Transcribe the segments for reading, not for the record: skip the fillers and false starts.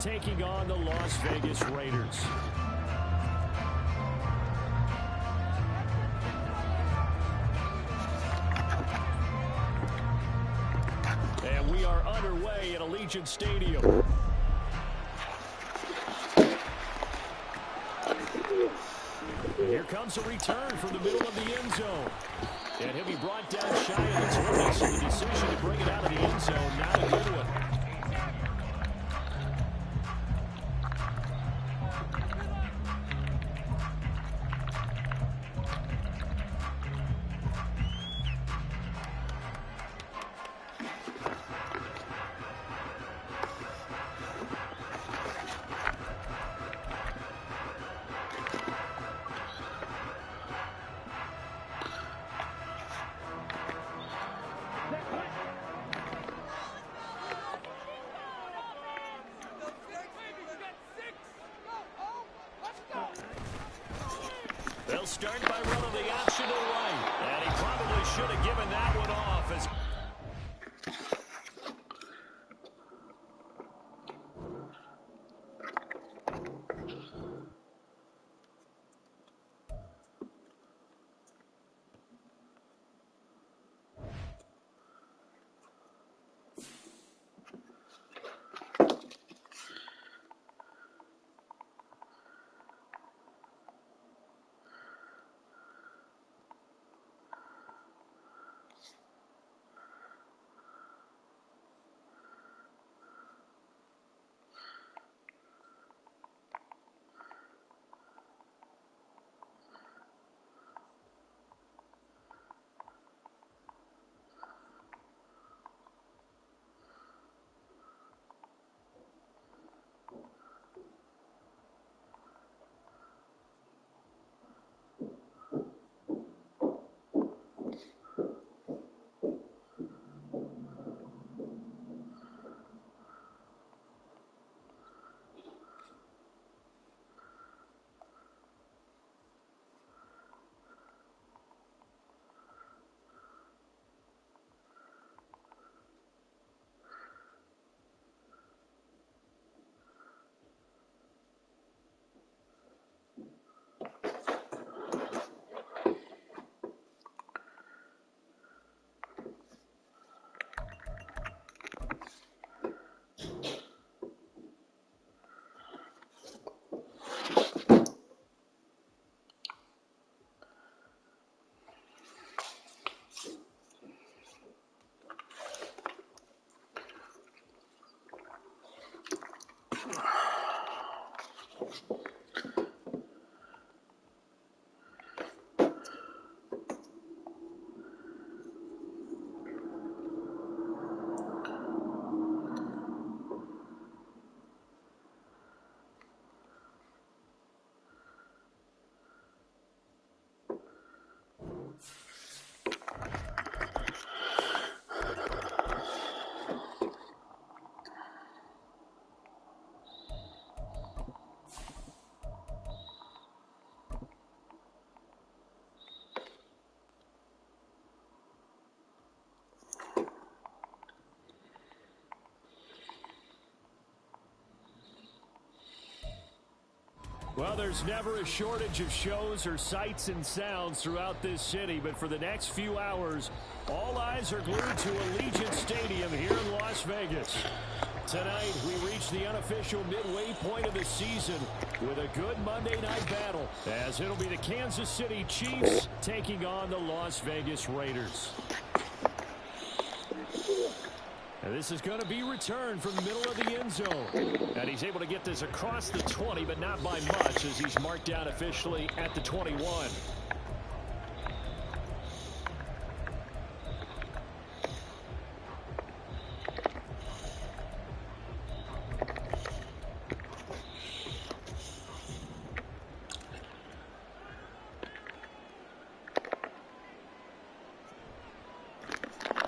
taking on the Las Vegas Raiders. And we are underway at Allegiant Stadium. And here comes a return from the middle of the end zone. And he'll be brought down shy of the 20, so the decision to bring it out of the end zone, not a good one. They'll start by running the option to the right. And he probably should have given that one off. As well, there's never a shortage of shows or sights and sounds throughout this city, but for the next few hours, all eyes are glued to Allegiant Stadium here in Las Vegas. Tonight, we reach the unofficial midway point of the season with a good Monday night battle, as it'll be the Kansas City Chiefs taking on the Las Vegas Raiders. And this is going to be returned from the middle of the end zone. And he's able to get this across the 20, but not by much, as he's marked down officially at the 21.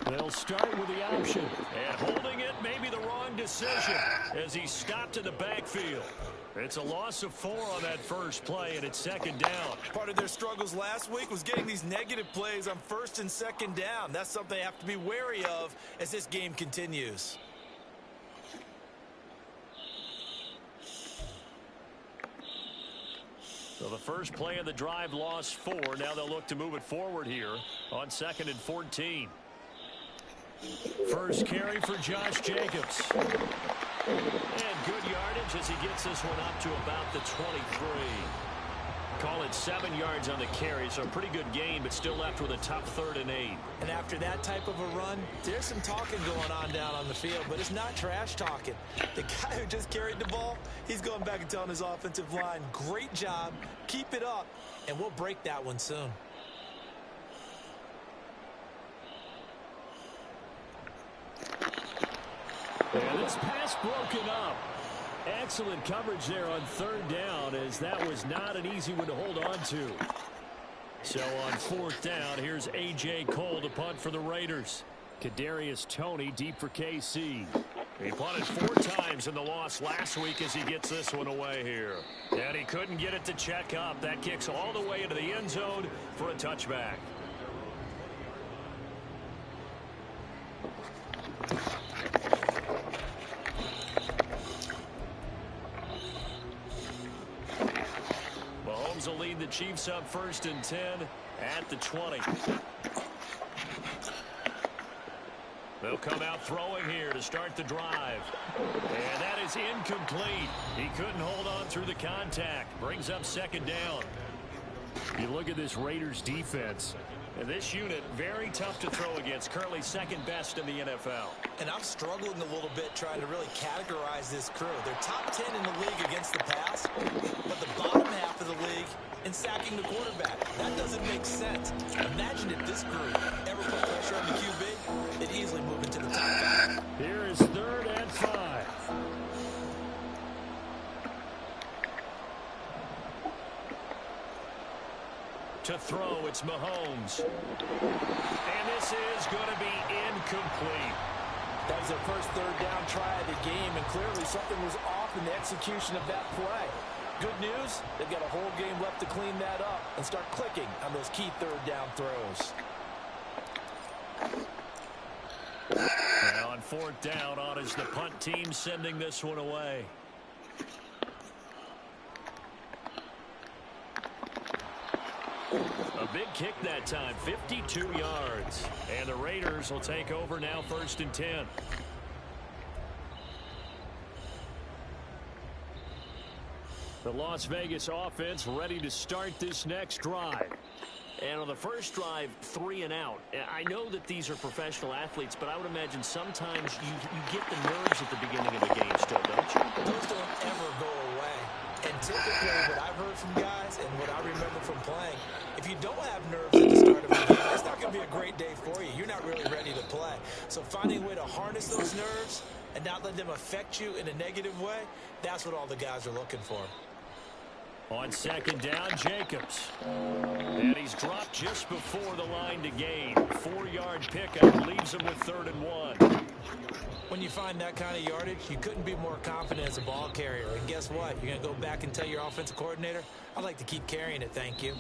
They'll start with the option. And holding it may be the wrong decision as he stopped in the backfield. It's a loss of 4 on that first play, and it's second down. Part of their struggles last week was getting these negative plays on first and second down. That's something they have to be wary of as this game continues. So the first play of the drive lost 4. Now they'll look to move it forward here on 2nd and 14. First carry for Josh Jacobs. And good yardage as he gets this one up to about the 23. Call it 7 yards on the carry, so a pretty good gain, but still left with a tough 3rd and 8. And after that type of a run, there's some talking going on down on the field, but it's not trash talking. The guy who just carried the ball, he's going back and telling his offensive line, great job, keep it up, and we'll break that one soon. And this pass broken up. Excellent coverage there on 3rd down, as that was not an easy one to hold on to. So on 4th down, here's A.J. Cole to punt for the Raiders. Kadarius Toney deep for KC. He punted 4 times in the loss last week as he gets this one away here. And he couldn't get it to check up. That kicks all the way into the end zone for a touchback. Mahomes will lead the Chiefs up 1st and 10 at the 20. They'll come out throwing here to start the drive. And that is incomplete. He couldn't hold on through the contact. Brings up 2nd down. You look at this Raiders defense. And this unit, very tough to throw against. Currently 2nd best in the NFL. And I'm struggling a little bit trying to really categorize this crew. They're top 10 in the league against the pass, but the bottom half of the league in sacking the quarterback. That doesn't make sense. Imagine if this group ever put pressure on the QB, they'd easily move into the top 5. Here is 3rd and 5. To throw, it's Mahomes. And this is going to be incomplete. That was their first 3rd down try of the game, and clearly something was off in the execution of that play. Good news, they've got a whole game left to clean that up and start clicking on those key 3rd down throws. And on 4th down, on is the punt team sending this one away. A big kick that time, 52 yards. And the Raiders will take over now 1st and 10. The Las Vegas offense ready to start this next drive. And on the first drive, 3 and out. I know that these are professional athletes, but I would imagine sometimes you get the nerves at the beginning of a game still, don't you? Those don't ever go away. And typically what I've heard from guys and what I remember from playing, if you don't have nerves at the start of a game, it's not going to be a great day for you. You're not really ready to play. So finding a way to harness those nerves and not let them affect you in a negative way, that's what all the guys are looking for. On 2nd down, Jacobs. And he's dropped just before the line to gain. 4-yard pickup leaves him with 3rd and 1. When you find that kind of yardage, you couldn't be more confident as a ball carrier. And guess what? You're going to go back and tell your offensive coordinator, I'd like to keep carrying it, thank you.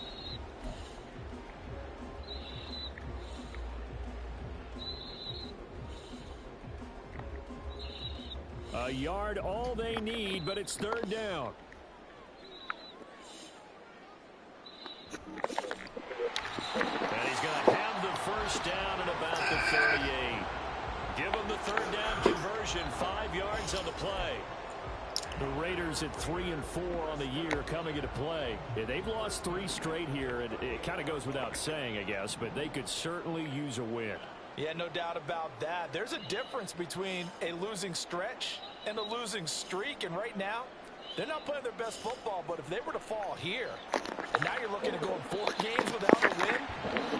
A yard all they need, but it's 3rd down. And he's going to have the first down at about the 38. Give him the 3rd down conversion, 5 yards on the play. The Raiders at 3 and 4 on the year coming into play. Yeah, they've lost 3 straight here, and it kind of goes without saying, I guess, but they could certainly use a win. Yeah, no doubt about that. There's a difference between a losing stretch and a losing streak, and right now, they're not playing their best football, but if they were to fall here, and now you're looking at going 4 games without a win,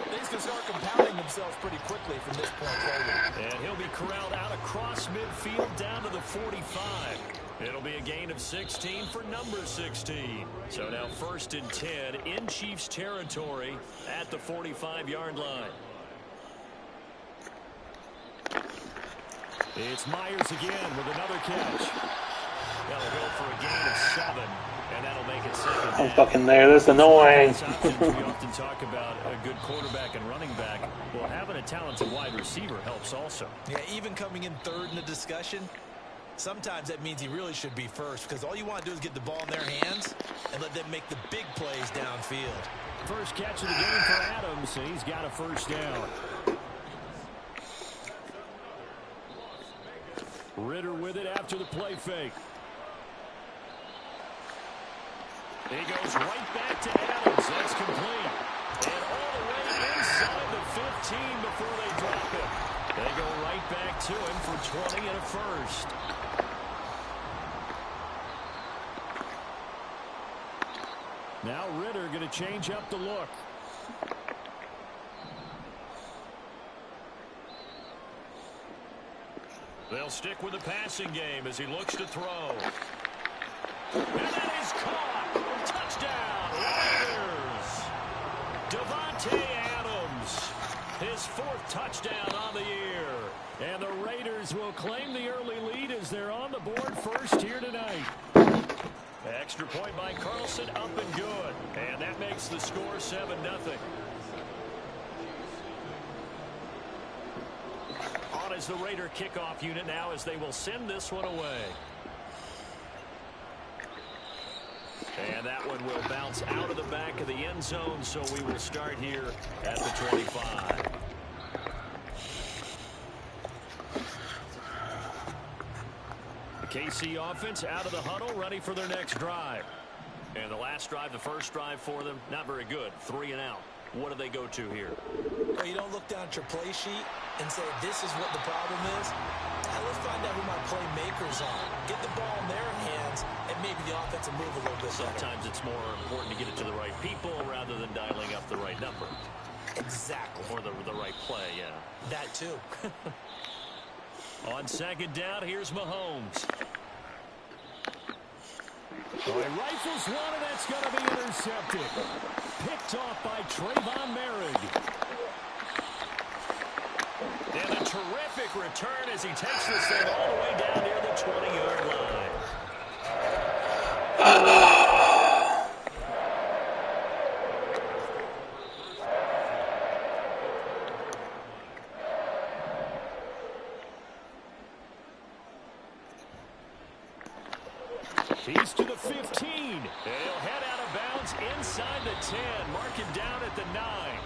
things can start compounding themselves pretty quickly from this point forward. And he'll be corralled out across midfield down to the 45. It'll be a gain of 16 for number 16. So now 1st and 10 in Chiefs territory at the 45-yard line. It's Myers again with another catch. That'll go for a gain of 7, and that'll make it 2nd down. I'm fucking there. That's annoying. We often talk about a good quarterback and running back. Well, having a talented wide receiver helps also. Yeah, even coming in 3rd in the discussion, Sometimes that means he really should be first because all you want to do is get the ball in their hands and let them make the big plays downfield. First catch of the game for Adams, and he's got a first down. Ritter with it after the play fake. He goes right back to Adams. That's complete. And all the way inside the 15 before they drop it. They go right back to him for 20 and a first. Now Ritter going to change up the look. They'll stick with the passing game as he looks to throw. And that is caught. Touchdown, Raiders. Davante Adams, his 4th touchdown on the year. And the Raiders will claim the early lead as they're on the board first here tonight. Extra point by Carlson, up and good. And that makes the score 7-0. On is the Raider kickoff unit now as they will send this one away. And that one will bounce out of the back of the end zone, so we will start here at the 25. The KC offense out of the huddle, ready for their next drive. And the last drive, the first drive for them, not very good. 3 and out. What do they go to here? Well, you don't look down at your play sheet and say, this is what the problem is. Now let's find out who my playmakers are. Get the ball in their hands, and maybe the offense will move a little bit better. Sometimes it's more important to get it to the right people rather than dialing up the right number. Exactly. Or the right play, yeah. That too. On second down, here's Mahomes. Oh, he rifles one, and that's going to be intercepted. Picked off by Trayvon Merrick. And a terrific return as he takes this thing all the way down near the 20-yard line. He's to the 15. He'll head out of bounds inside the 10. Mark him down at the 9.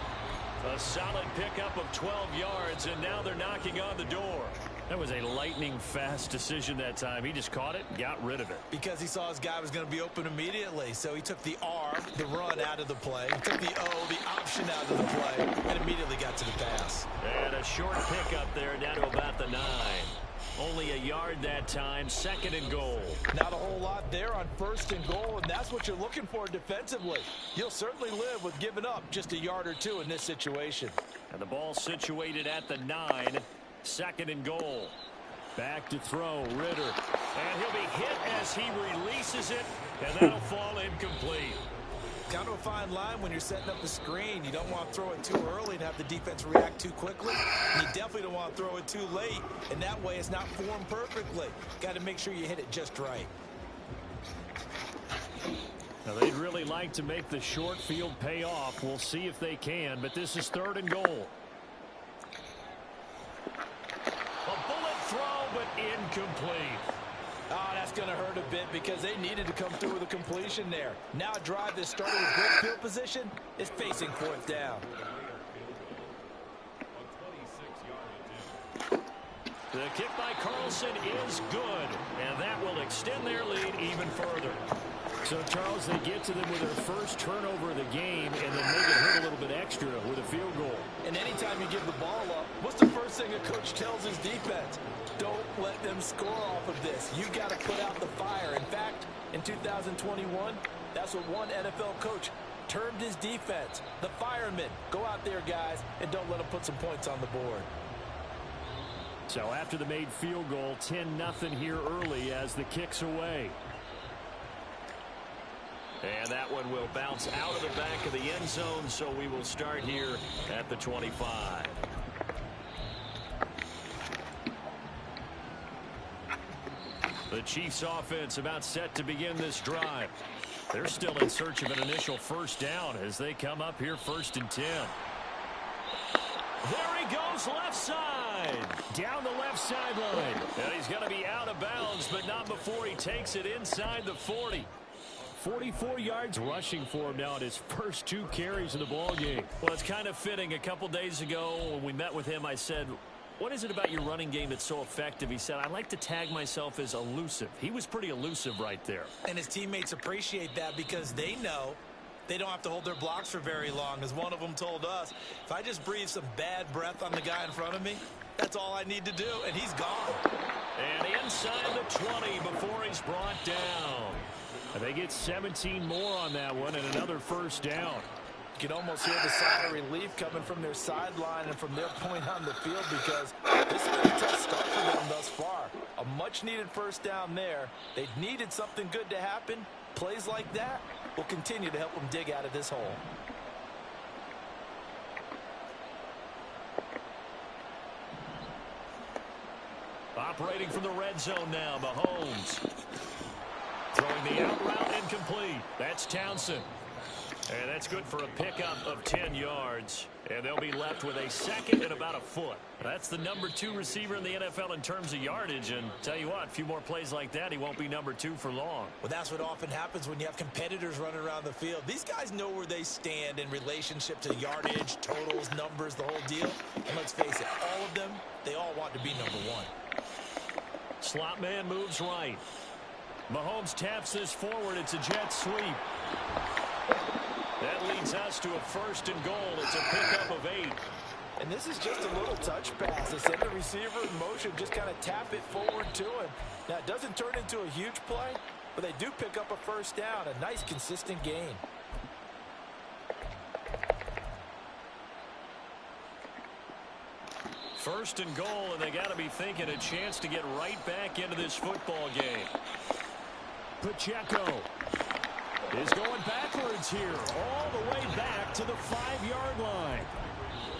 A solid pickup of 12 yards, and now they're knocking on the door. That was a lightning-fast decision that time. He just caught it and got rid of it. Because he saw his guy was going to be open immediately. So he took the R, the run, out of the play. He took the O, the option out of the play, and immediately got to the pass. And a short pickup there down to about the 9. Only a yard that time, 2nd and goal. Not a whole lot there on 1st and goal, and that's what you're looking for defensively. You'll certainly live with giving up just a yard or 2 in this situation. And the ball situated at the 9, 2nd and goal. Back to throw, Ritter. And he'll be hit as he releases it, and that'll fall incomplete. Kind of a fine line when you're setting up the screen. You don't want to throw it too early and have the defense react too quickly. And you definitely don't want to throw it too late. And that way it's not formed perfectly. Got to make sure you hit it just right. Now they'd really like to make the short field pay off. We'll see if they can, but this is 3rd and goal. A bullet throw, but incomplete. Oh, that's going to hurt a bit because they needed to come through with a completion there. Now a drive that started with great field position is facing 4th down. The kick by Carlson is good, and that will extend their lead even further. So, Charles, they get to them with their first turnover of the game and then make it hurt a little bit extra with a field goal. And anytime you give the ball up, what's the first thing a coach tells his defense? Don't let them score off of this. You got to put out the fire. In fact, in 2021, that's what one NFL coach termed his defense. The firemen. Go out there, guys, and don't let them put some points on the board. So after the made field goal, 10-0 here early as the kick's away. And that one will bounce out of the back of the end zone, so we will start here at the 25. The Chiefs offense about set to begin this drive. They're still in search of an initial first down as they come up here 1st and 10. There he goes left side. inside, down the left sideline. And he's going to be out of bounds, but not before he takes it inside the 40. 44 yards rushing for him now in his first 2 carries in the ballgame. Well, it's kind of fitting. A couple days ago when we met with him, I said, what is it about your running game that's so effective? He said, I like to tag myself as elusive. He was pretty elusive right there. And his teammates appreciate that because they know they don't have to hold their blocks for very long. As one of them told us, if I just breathe some bad breath on the guy in front of me, that's all I need to do, and he's gone. And inside the 20 before he's brought down. And they get 17 more on that one and another first down. You can almost hear the sigh of relief coming from their sideline and from their point on the field because this has been a tough start for them thus far. A much-needed first down there. They needed something good to happen. Plays like that will continue to help them dig out of this hole. Operating from the red zone now, Mahomes. Throwing the out route incomplete. That's Townsend. And that's good for a pickup of 10 yards. And they'll be left with a second and about a foot. That's the number 2 receiver in the NFL in terms of yardage. And tell you what, a few more plays like that, he won't be number 2 for long. Well, that's what often happens when you have competitors running around the field. These guys know where they stand in relationship to yardage, totals, numbers, the whole deal. And let's face it, all of them, they all want to be number 1. Slot man moves right. Mahomes taps this forward. It's a jet sweep. That leads us to a first and goal. It's a pickup of 8. And this is just a little touch pass. They send the receiver in motion, just kind of tap it forward to him. Now, it doesn't turn into a huge play, but they do pick up a first down. A nice, consistent gain. First and goal, and they got to be thinking a chance to get right back into this football game. Pacheco is going backwards here, all the way back to the 5-yard line.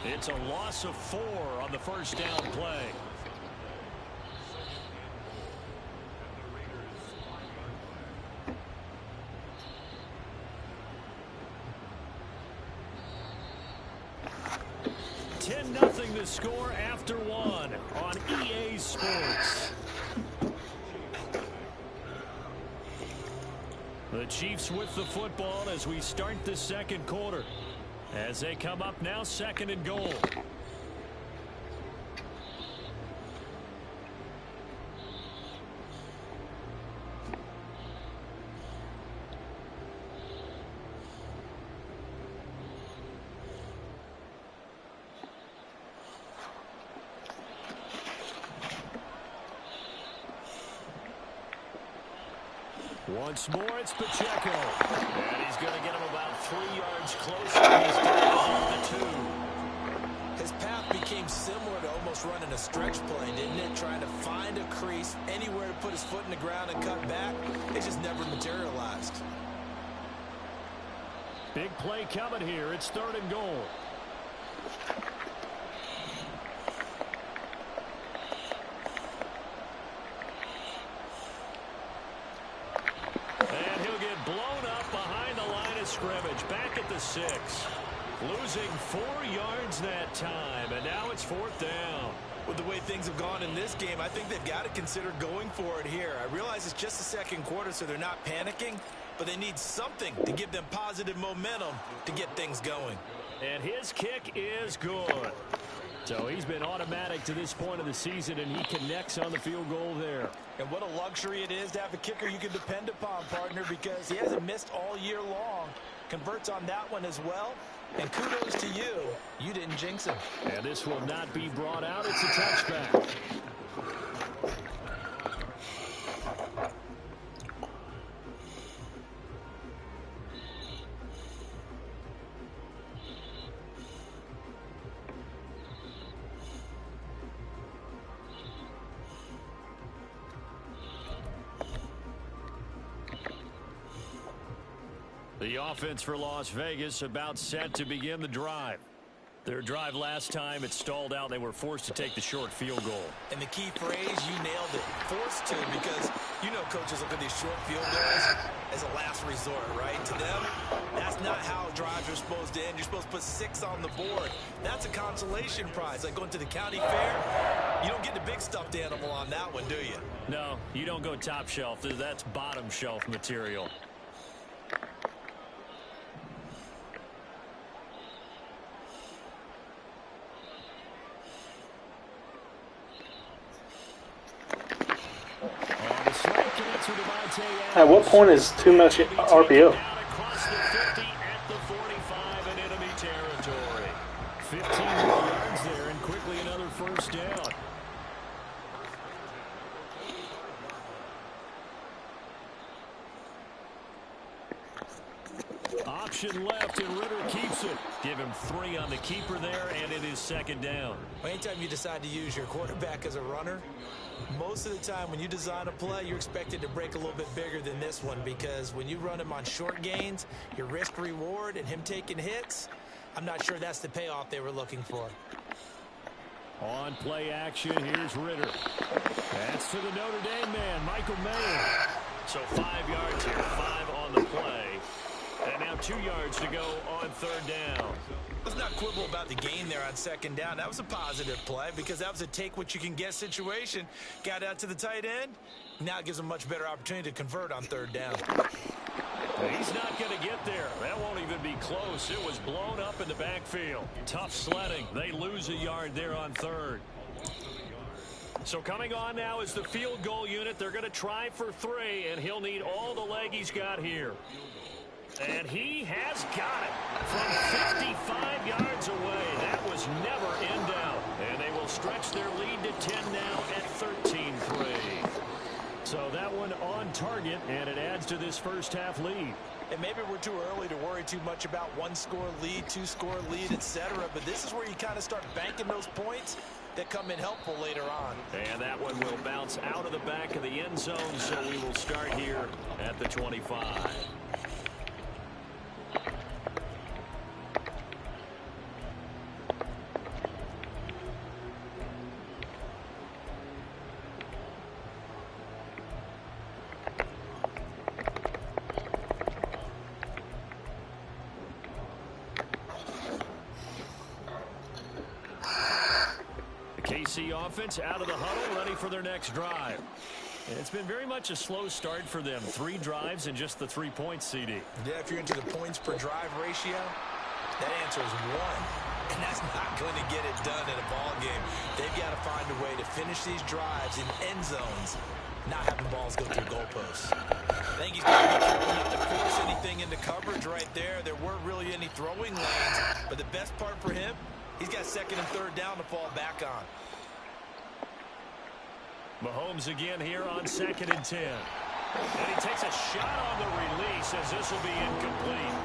It's a loss of 4 on the first down play. Nothing to score after 1 on EA Sports. The Chiefs with the football as we start the second quarter. As they come up now, second and goal. Once more, it's Pacheco. And he's going to get him about 3 yards closer. He's down to the 2. His path became similar to almost running a stretch play, didn't it? Trying to find a crease, anywhere to put his foot in the ground and cut back. It just never materialized. Big play coming here. It's third and goal. Scrimmage back at the 6. Losing 4 yards that time, and now it's 4th down. With the way things have gone in this game, I think they've got to consider going for it here. I realize it's just the second quarter, so they're not panicking, but they need something to give them positive momentum to get things going. And his kick is good. So he's been automatic to this point of the season, and he connects on the field goal there. And what a luxury it is to have a kicker you can depend upon, partner, because he hasn't missed all year long. Converts on that one as well. And kudos to you. You didn't jinx him. And this will not be brought out. It's a touchback. The offense for Las Vegas about set to begin the drive. Their drive last time, it stalled out. They were forced to take the short field goal. And the key phrase, you nailed it. Forced to, because you know coaches look at these short field goals as a last resort. resort, right? To them, that's not how drives are supposed to end. You're supposed to put 6 on the board. That's a consolation prize. Like going to the county fair, you don't get the big stuffed animal on that one, do you? No, you don't go top shelf. That's bottom shelf material. At what point is too much RPO? 15 yards there and quickly another first down. Option left, and Ritter keeps it. Give him 3 on the keeper there, and it is second down. Anytime you decide to use your quarterback as a runner, most of the time when you design a play, you're expected to break a little bit bigger than this one, because when you run him on short gains, your risk-reward and him taking hits, I'm not sure that's the payoff they were looking for. On play action, here's Ritter. That's to the Notre Dame man, Michael Mayer. So 5 yards here, 5 on the play. And now 2 yards to go on third down. Let's not quibble about the gain there on second down. That was a positive play because that was a take-what-you-can-get situation. Got out to the tight end. Now it gives them a much better opportunity to convert on third down. He's not going to get there. That won't even be close. It was blown up in the backfield. Tough sledding. They lose a yard there on third. So coming on now is the field goal unit. They're going to try for 3, and he'll need all the leg he's got here. And he has got it from 55 yards away. That was never in doubt. And they will stretch their lead to 10 now at 13-3. So that one on target, and it adds to this first half lead. And maybe we're too early to worry too much about 1-score lead, 2-score lead, etc. But this is where you kind of start banking those points that come in helpful later on. And that one will bounce out of the back of the end zone, so we will start here at the 25. KC offense out of the huddle, ready for their next drive. And it's been very much a slow start for them. 3 drives and just the 3 points, CD. Yeah, if you're into the points per drive ratio, that answer is 1. And that's not going to get it done in a ball game. They've got to find a way to finish these drives in end zones, not having balls go through goalposts. I think he's got to be careful not to force anything into coverage right there. There weren't really any throwing lanes, but the best part for him, he's got second and third down to fall back on. Mahomes again here on second and 10. And he takes a shot on the release as this will be incomplete.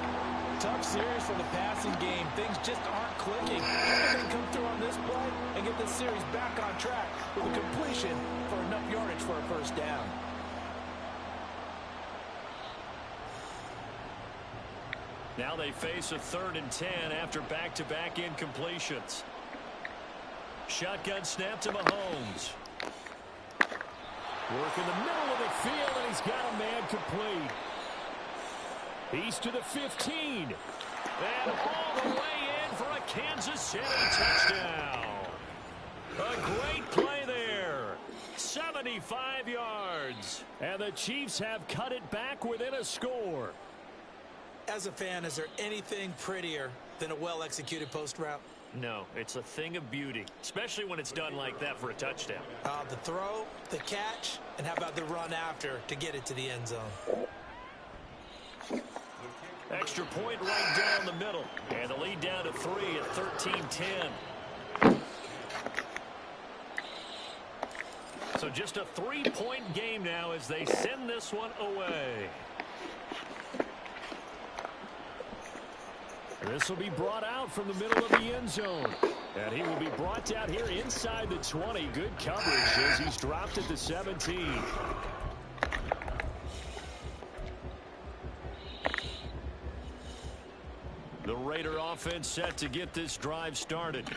Tough series for the passing game. Things just aren't clicking. They can come through on this play and get this series back on track with a completion for enough yardage for a first down. Now they face a 3rd and 10 after back-to-back incompletions. Shotgun snap to Mahomes. Work in the middle of the field, and he's got a man complete. He's to the 15. And all the way in for a Kansas City touchdown. A great play there. 75 yards. And the Chiefs have cut it back within a score. As a fan, is there anything prettier than a well-executed post route? No, it's a thing of beauty, especially when it's done like that for a touchdown. The throw, the catch, and how about the run after to get it to the end zone? Extra point right down the middle. And the lead down to 3 at 13-10. So just a 3-point game now as they send this one away. This will be brought out from the middle of the end zone. And he will be brought down here inside the 20. Good coverage as he's dropped at the 17. The Raider offense set to get this drive started.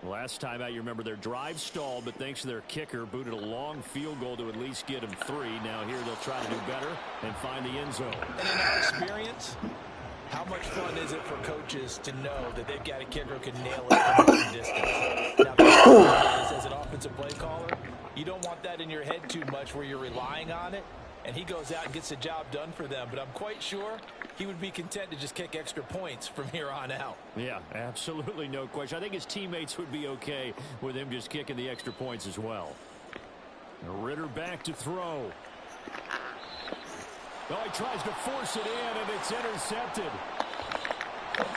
Last time out, you remember their drive stalled, but thanks to their kicker, booted a long field goal to at least get them 3. Now here they'll try to do better and find the end zone. And in our experience, how much fun is it for coaches to know that they've got a kicker who can nail it from long distance? Now, the problem is, as an offensive play caller, you don't want that in your head too much where you're relying on it, and he goes out and gets the job done for them. But I'm quite sure he would be content to just kick extra points from here on out. Yeah, absolutely no question. I think his teammates would be okay with him just kicking the extra points as well. Ritter back to throw. Oh, he tries to force it in, and it's intercepted.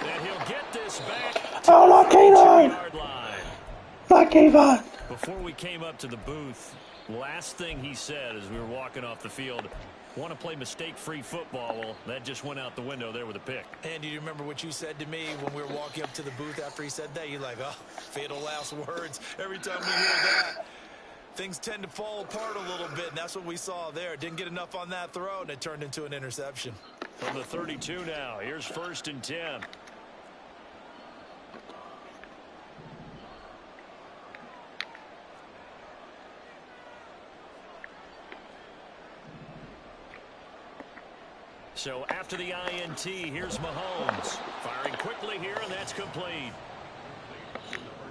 And he'll get this back to the 2-yard line. Before we came up to the booth, last thing he said as we were walking off the field, want to play mistake-free football. Well, that just went out the window there with a pick. And do you remember what you said to me when we were walking up to the booth after he said that? You're like, oh, fatal last words. Every time we hear that, things tend to fall apart a little bit, and that's what we saw there. Didn't get enough on that throw, and it turned into an interception. From the 32 now, here's 1st and 10. So after the INT, here's Mahomes. Firing quickly here, and that's complete.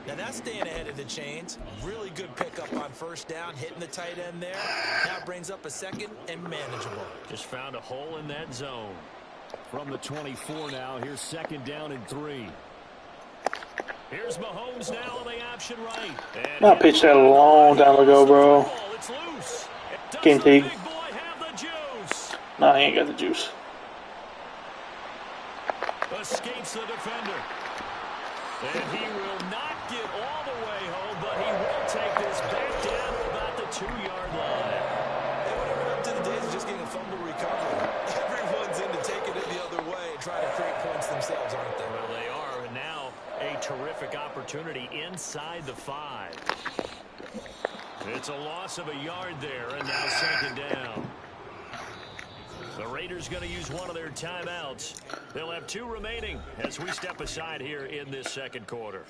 Now that's staying ahead of the chains. Really good pickup on 1st down, hitting the tight end there. Now brings up a 2nd and manageable. Just found a hole in that zone. From the 24 now, here's 2nd down and 3. Here's Mahomes now on the option right. I pitched that a long time ago, bro. It's loose. Game Does the take. big boy have the juice? Nah, he ain't got the juice. Escapes the defender. And he will not get all the way home, but he will take this back down to about the 2-yard line. And whenever we're up to the days of just getting a fumble recovery, everyone's into taking it the other way and trying to create points themselves, aren't they? Well, they are, and now a terrific opportunity inside the 5. It's a loss of a yard there, and now 2nd down. The Raiders going to use one of their timeouts. They'll have 2 remaining as we step aside here in this 2nd quarter.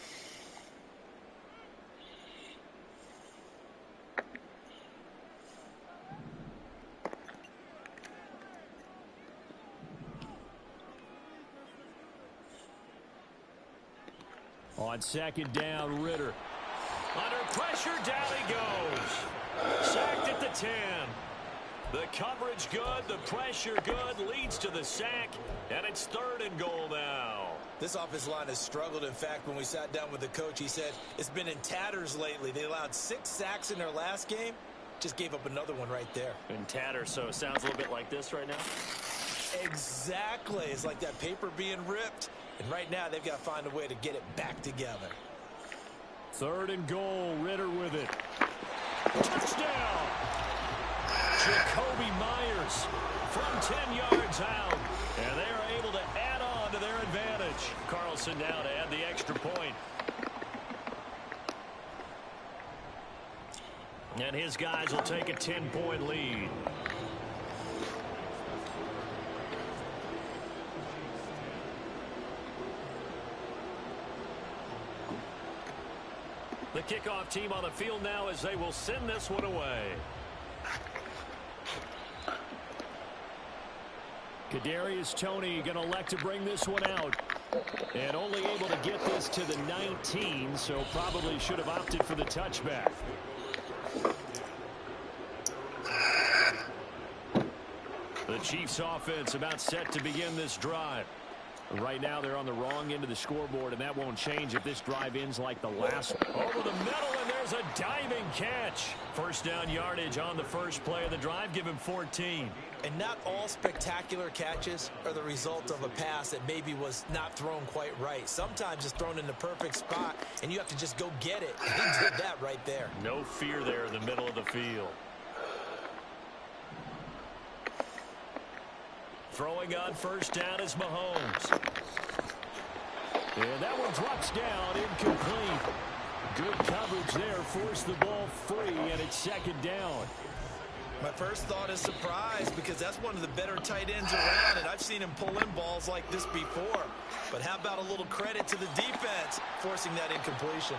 On 2nd down, Ritter. Under pressure, down he goes. Sacked at the 10. The coverage good, the pressure good, leads to the sack, and it's 3rd and goal now. This offensive line has struggled. In fact, when we sat down with the coach, he said it's been in tatters lately. They allowed 6 sacks in their last game, just gave up another one right there. In tatters, so it sounds a little bit like this right now? Exactly. It's like that paper being ripped, and right now they've got to find a way to get it back together. 3rd and goal, Ritter with it. Touchdown! Jacoby Myers from 10 yards out, and they are able to add on to their advantage. Carlson now to add the extra point. And his guys will take a 10-point lead. The kickoff team on the field now as they will send this one away. Kadarius Toney going to elect to bring this one out. And only able to get this to the 19, so probably should have opted for the touchback. The Chiefs offense about set to begin this drive. Right now they're on the wrong end of the scoreboard, and that won't change if this drive ends like the last one. Over the middle, and there's a diving catch. 1st down yardage on the first play of the drive. Give him 14. And not all spectacular catches are the result of a pass that maybe was not thrown quite right. Sometimes it's thrown in the perfect spot, and you have to just go get it. And he did that right there. No fear there in the middle of the field. Throwing on 1st down is Mahomes. And that one drops down, incomplete. Good coverage there, forced the ball free, and it's 2nd down. My first thought is surprise, because that's one of the better tight ends around, and I've seen him pull in balls like this before. But how about a little credit to the defense forcing that incompletion?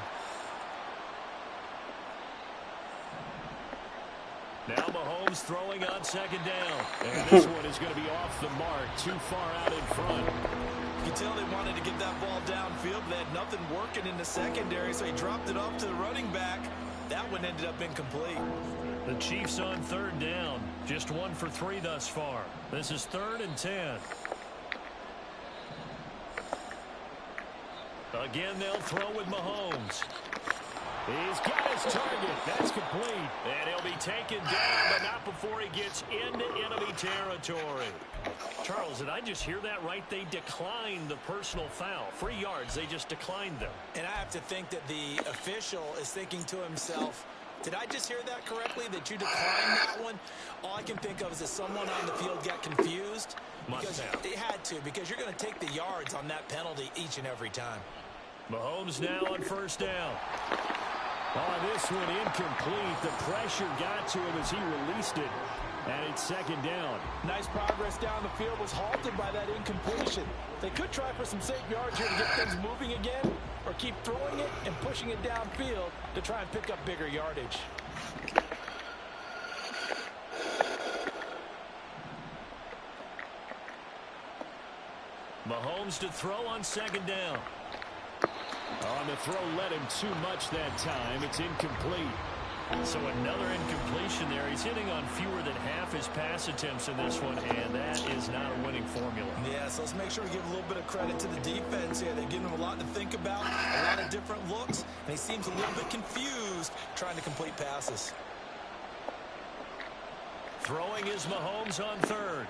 Mahomes throwing on second down. And this one is going to be off the mark, too far out in front. You can tell they wanted to get that ball downfield. They had nothing working in the secondary, so he dropped it off to the running back. That one ended up incomplete. The Chiefs on third down. Just 1 for 3 thus far. This is 3rd and 10. Again, they'll throw with Mahomes. He's got his target. That's complete. And he'll be taken down, but not before he gets into enemy territory. Charles, did I just hear that right? They declined the personal foul. 3 yards, they just declined them. And I have to think that the official is thinking to himself, did I just hear that correctly, that you declined that one? All I can think of is that someone on the field got confused. Must have. They had to, because you're going to take the yards on that penalty each and every time. Mahomes now on first down. Oh, this one incomplete. The pressure got to him as he released it. And it's second down. Nice progress down the field was halted by that incompletion. They could try for some safe yards here to get things moving again, or keep throwing it and pushing it downfield to try and pick up bigger yardage. Mahomes to throw on second down. On the throw led him too much that time. It's incomplete. So another incompletion there. He's hitting on fewer than half his pass attempts in this one, and that is not a winning formula. Yeah, so let's make sure we give a little bit of credit to the defense here. They're giving him a lot to think about, a lot of different looks, and he seems a little bit confused trying to complete passes. Throwing is Mahomes on third.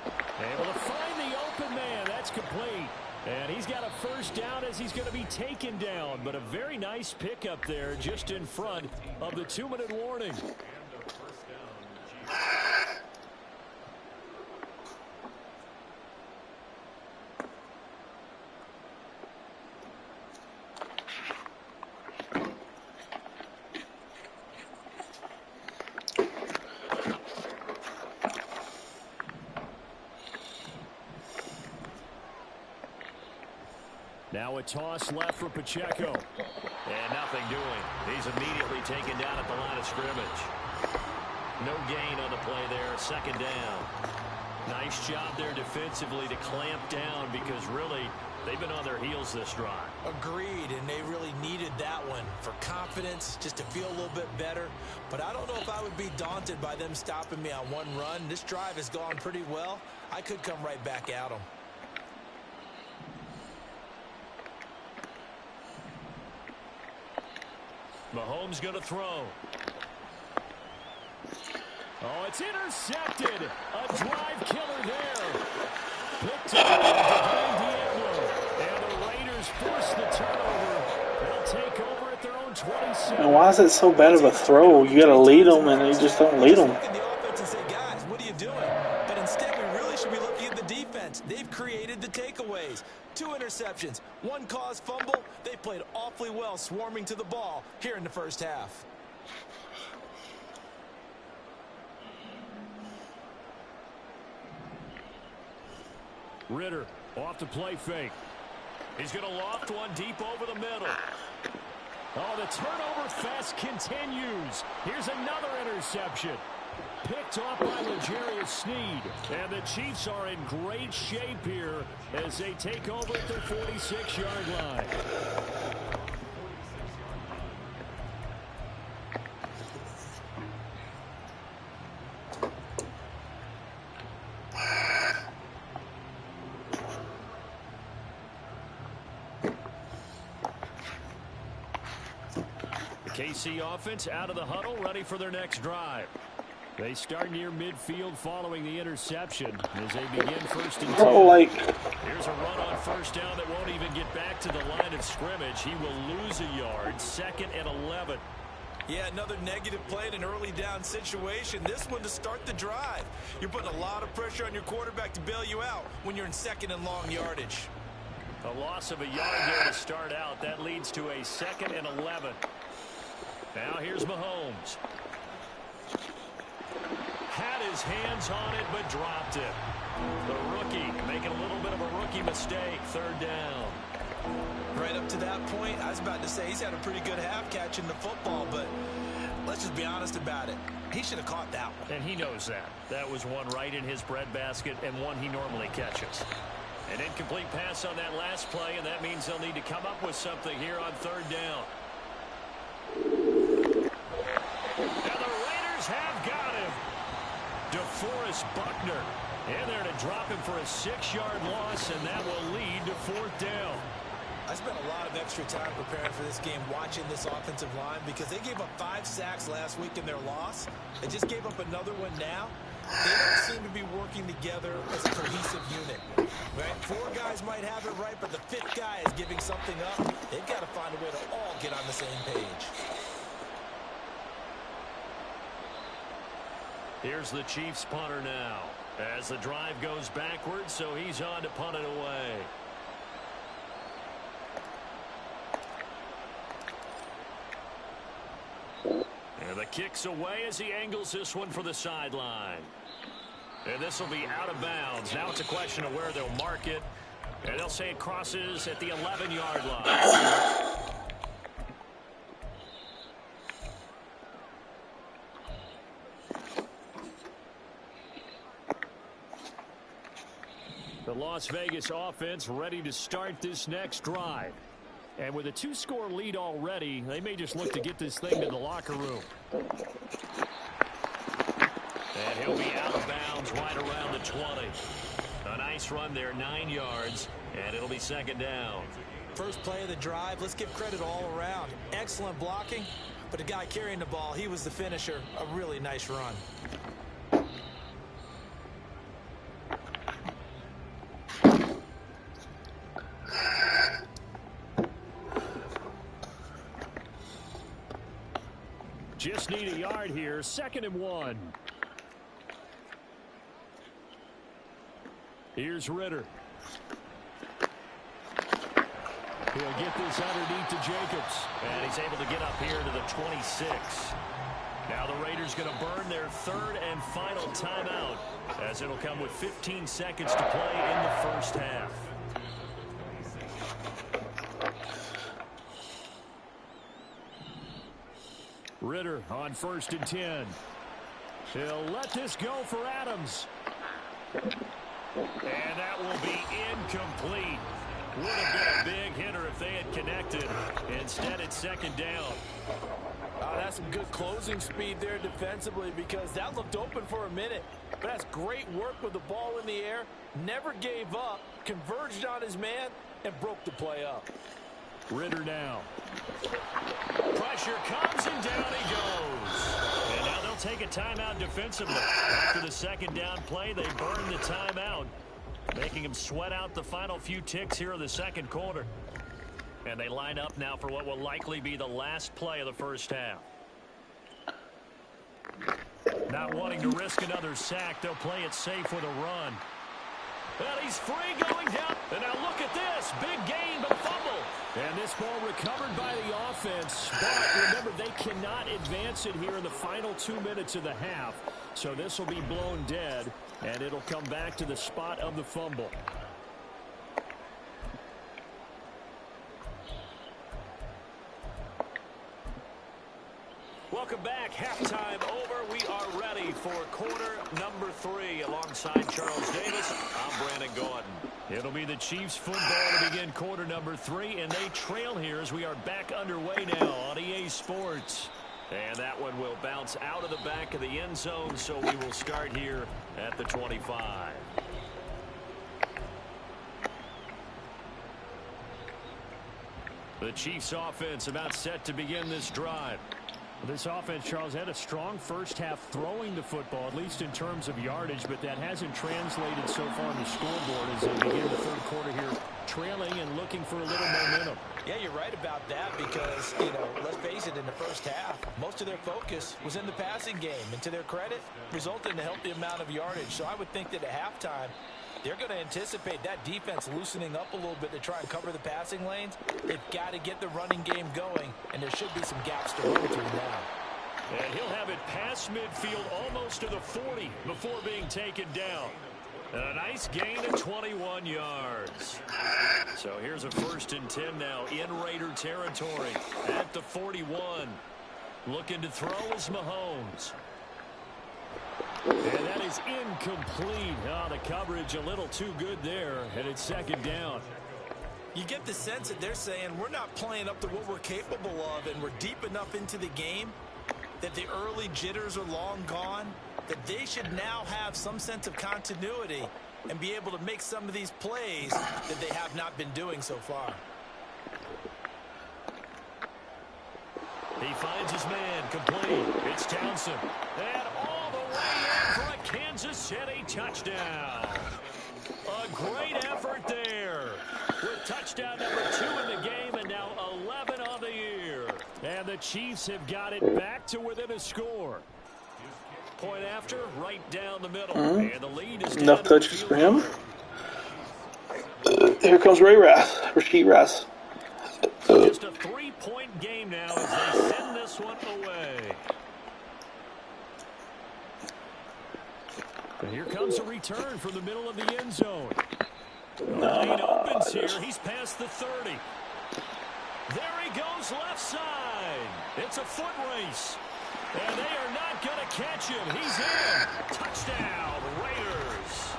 Able to find the open man. That's complete. And he's got a first down as he's going to be taken down. But a very nice pickup there just in front of the 2-minute warning. Now a toss left for Pacheco. And nothing doing. He's immediately taken down at the line of scrimmage. No gain on the play there. Second down. Nice job there defensively to clamp down, because really they've been on their heels this drive. Agreed, and they really needed that one for confidence, just to feel a little bit better. But I don't know if I would be daunted by them stopping me on one run. This drive has gone pretty well. I could come right back at them. Mahomes going to throw. Oh, it's intercepted. A drive killer there. Picked up behind Diablo. And the Raiders force the turnover. They'll take over at their own 27. And why is it so bad of a throw? You got to lead them, and they just don't lead them. Look at the offense and say, guys, what are you doing? But instead, we really should be looking at the defense. They've created the takeaways. 2 interceptions, 1 caused fumble. They played awfully well swarming to the ball here in the first half. Ritter off the play fake. He's going to loft one deep over the middle. Oh, the turnover fest continues. Here's another interception. Picked off by L'Jarius Sneed. And the Chiefs are in great shape here as they take over at their 46-yard line. KC offense out of the huddle, ready for their next drive. They start near midfield following the interception as they begin first and 10. Here's a run on first down that won't even get back to the line of scrimmage. He will lose a yard. 2nd and 11. Yeah, another negative play in an early down situation. This one to start the drive. You're putting a lot of pressure on your quarterback to bail you out when you're in 2nd and long yardage. A loss of a yard there to start out. That leads to a 2nd and 11. Now here's Mahomes. Had his hands on it, but dropped it. The rookie making a little bit of a rookie mistake. 3rd down. Right up to that point, I was about to say he's had a pretty good half catching the football, but Let's just be honest about it. He should have caught that one. And he knows that. That was one right in his breadbasket and one he normally catches. An incomplete pass on that last play, and that means they'll need to come up with something here on third down. And the Raiders have got him. DeForest Buckner in there to drop him for a 6-yard loss, and that will lead to fourth down. I spent a lot of extra time preparing for this game watching this offensive line because they gave up 5 sacks last week in their loss. They just gave up another one now. They don't seem to be working together as a cohesive unit. Right? 4 guys might have it right, but the 5th guy is giving something up. They've got to find a way to all get on the same page. Here's the Chiefs punter now as the drive goes backwards, so he's on to punt it away. And the kick's away as he angles this one for the sideline. And this will be out of bounds. Now it's a question of where they'll mark it. And they'll say it crosses at the 11-yard line. The Las Vegas offense ready to start this next drive. And with a 2-score lead already, they may just look to get this thing to the locker room. And he'll be out of bounds right around the 20. A nice run there, 9 yards, and it'll be second down. First play of the drive, let's give credit all around. Excellent blocking, but the guy carrying the ball, he was the finisher. A really nice run. Just need a yard here. 2nd and 1. Here's Ritter. He'll get this underneath to Jacobs. And he's able to get up here to the 26. Now the Raiders going to burn their 3rd and final timeout, as it'll come with 15 seconds to play in the first half. Ritter on 1st and 10. He'll let this go for Adams. And that will be incomplete. Would have been a big hitter if they had connected. Instead, it's second down. Oh, that's some good closing speed there defensively, because that looked open for a minute. But that's great work with the ball in the air. Never gave up, converged on his man, and broke the play up. Ritter now. Pressure comes, and down he goes. And now they'll take a timeout defensively. After the second down play, they burn the timeout, making them sweat out the final few ticks here in the second quarter. And they line up now for what will likely be the last play of the first half. Not wanting to risk another sack, they'll play it safe with a run. And he's free going down. And now look at this. Big gain, but fumble. And this ball recovered by the offense. But remember, they cannot advance it here in the final 2 minutes of the half. So this will be blown dead, and it'll come back to the spot of the fumble. Welcome back. Halftime over. We are ready for quarter number 3. Alongside Charles Davis, I'm Brandon Gordon. It'll be the Chiefs football to begin quarter number 3, and they trail here as we are back underway now on EA Sports. And that one will bounce out of the back of the end zone, so we will start here at the 25. The Chiefs offense about set to begin this drive. This offense, Charles, had a strong first half throwing the football, at least in terms of yardage, but that hasn't translated so far on the scoreboard as they begin the third quarter here, trailing and looking for a little momentum. Yeah, you're right about that because, let's face it, in the first half, most of their focus was in the passing game. And to their credit, resulted in a healthy amount of yardage. So I would think that at halftime, they're going to anticipate that defense loosening up a little bit to try and cover the passing lanes. They've got to get the running game going, and there should be some gaps to run through now. And he'll have it past midfield almost to the 40 before being taken down. And a nice gain of 21 yards. So here's a 1st and 10 now in Raider territory at the 41. Looking to throw is Mahomes. And that is incomplete. Oh, the coverage a little too good there, and it's second down. You get the sense that they're saying we're not playing up to what we're capable of, and we're deep enough into the game that the early jitters are long gone, that they should now have some sense of continuity and be able to make some of these plays that they have not been doing so far. He finds his man, complete. It's Townsend. And all the way in for a Kansas City touchdown. A great effort there. With touchdown number 2 in the game and now 11 on the year. And the Chiefs have got it back to within a score. Point after, right down the middle. And the lead is enough down touches for him. Here comes Rasheed Rice. Just a 3-point game now as they send this one away. And here comes a return from the middle of the end zone. The lane opens here. He's past the 30. There he goes left side. It's a foot race. And they are not going to catch him. He's in. Touchdown, Raiders.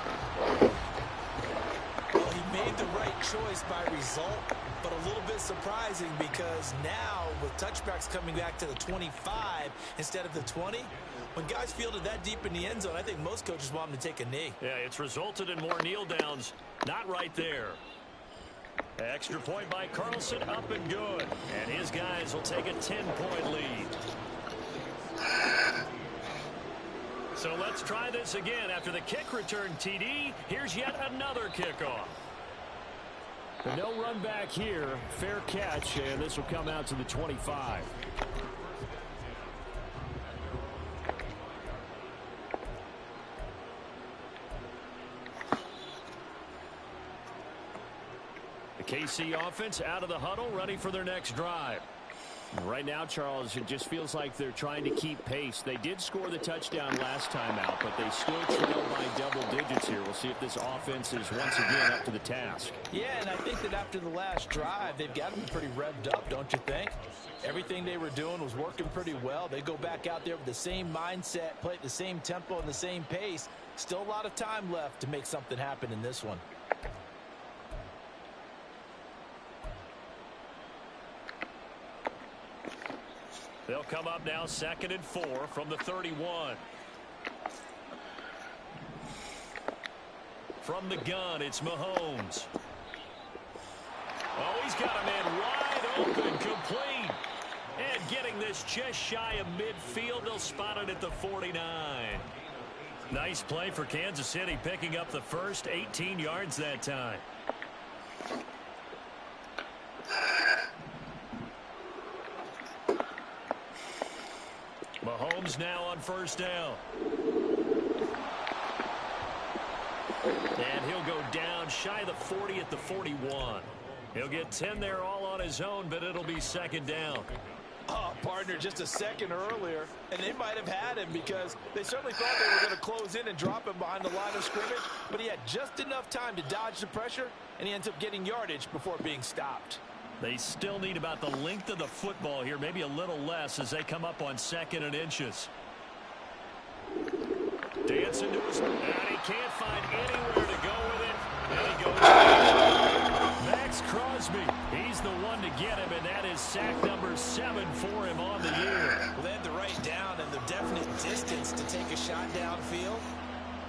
Well, he made the right choice by result, but a little bit surprising because now with touchbacks coming back to the 25 instead of the 20, when guys fielded that deep in the end zone, I think most coaches want them to take a knee. Yeah, it's resulted in more kneel downs. Not right there. Extra point by Carlson, up and good. And his guys will take a 10-point lead. So let's try this again. After the kick return TD, here's yet another kickoff. No run back here. Fair catch, and this will come out to the 25. The KC offense out of the huddle, ready for their next drive. Right now, Charles, it just feels like they're trying to keep pace. They did score the touchdown last time out, but they still trail by double digits here. We'll see if this offense is once again up to the task. Yeah, and I think that after the last drive, they've got to be pretty revved up, don't you think? Everything they were doing was working pretty well. They go back out there with the same mindset, play at the same tempo and the same pace. Still a lot of time left to make something happen in this one. They'll come up now 2nd and 4 from the 31. From the gun, it's Mahomes. Oh, he's got a man wide open, complete. And getting this just shy of midfield, they'll spot it at the 49. Nice play for Kansas City, picking up the first 18 yards that time. Mahomes now on first down. And he'll go down shy of the 40 at the 41. He'll get 10 there all on his own, but it'll be second down. Oh, partner, just a second earlier, and they might have had him because they certainly thought they were going to close in and drop him behind the line of scrimmage, but he had just enough time to dodge the pressure, and he ends up getting yardage before being stopped. They still need about the length of the football here, maybe a little less as they come up on 2nd and inches. Dancing to his, and he can't find anywhere to go with it. And he goes. Max Crosby, he's the one to get him, and that is sack number 7 for him on the year. Well, they had the right down and the definite distance to take a shot downfield,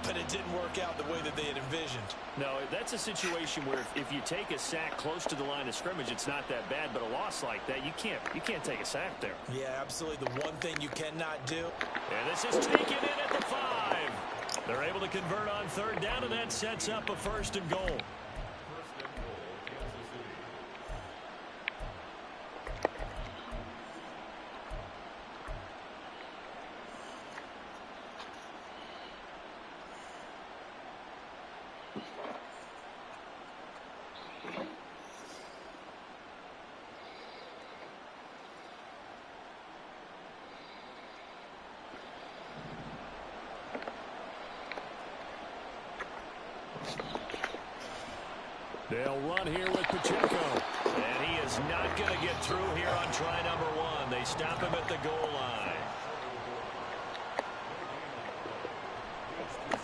but it didn't work out the way that they had envisioned. No, that's a situation where if you take a sack close to the line of scrimmage, it's not that bad, but a loss like that, you can't take a sack there. Yeah, absolutely. The one thing you cannot do. And this is taken in at the 5. They're able to convert on 3rd down, and that sets up a 1st and goal. They'll run here with Pacheco. And he is not going to get through here on try number 1. They stop him at the goal line.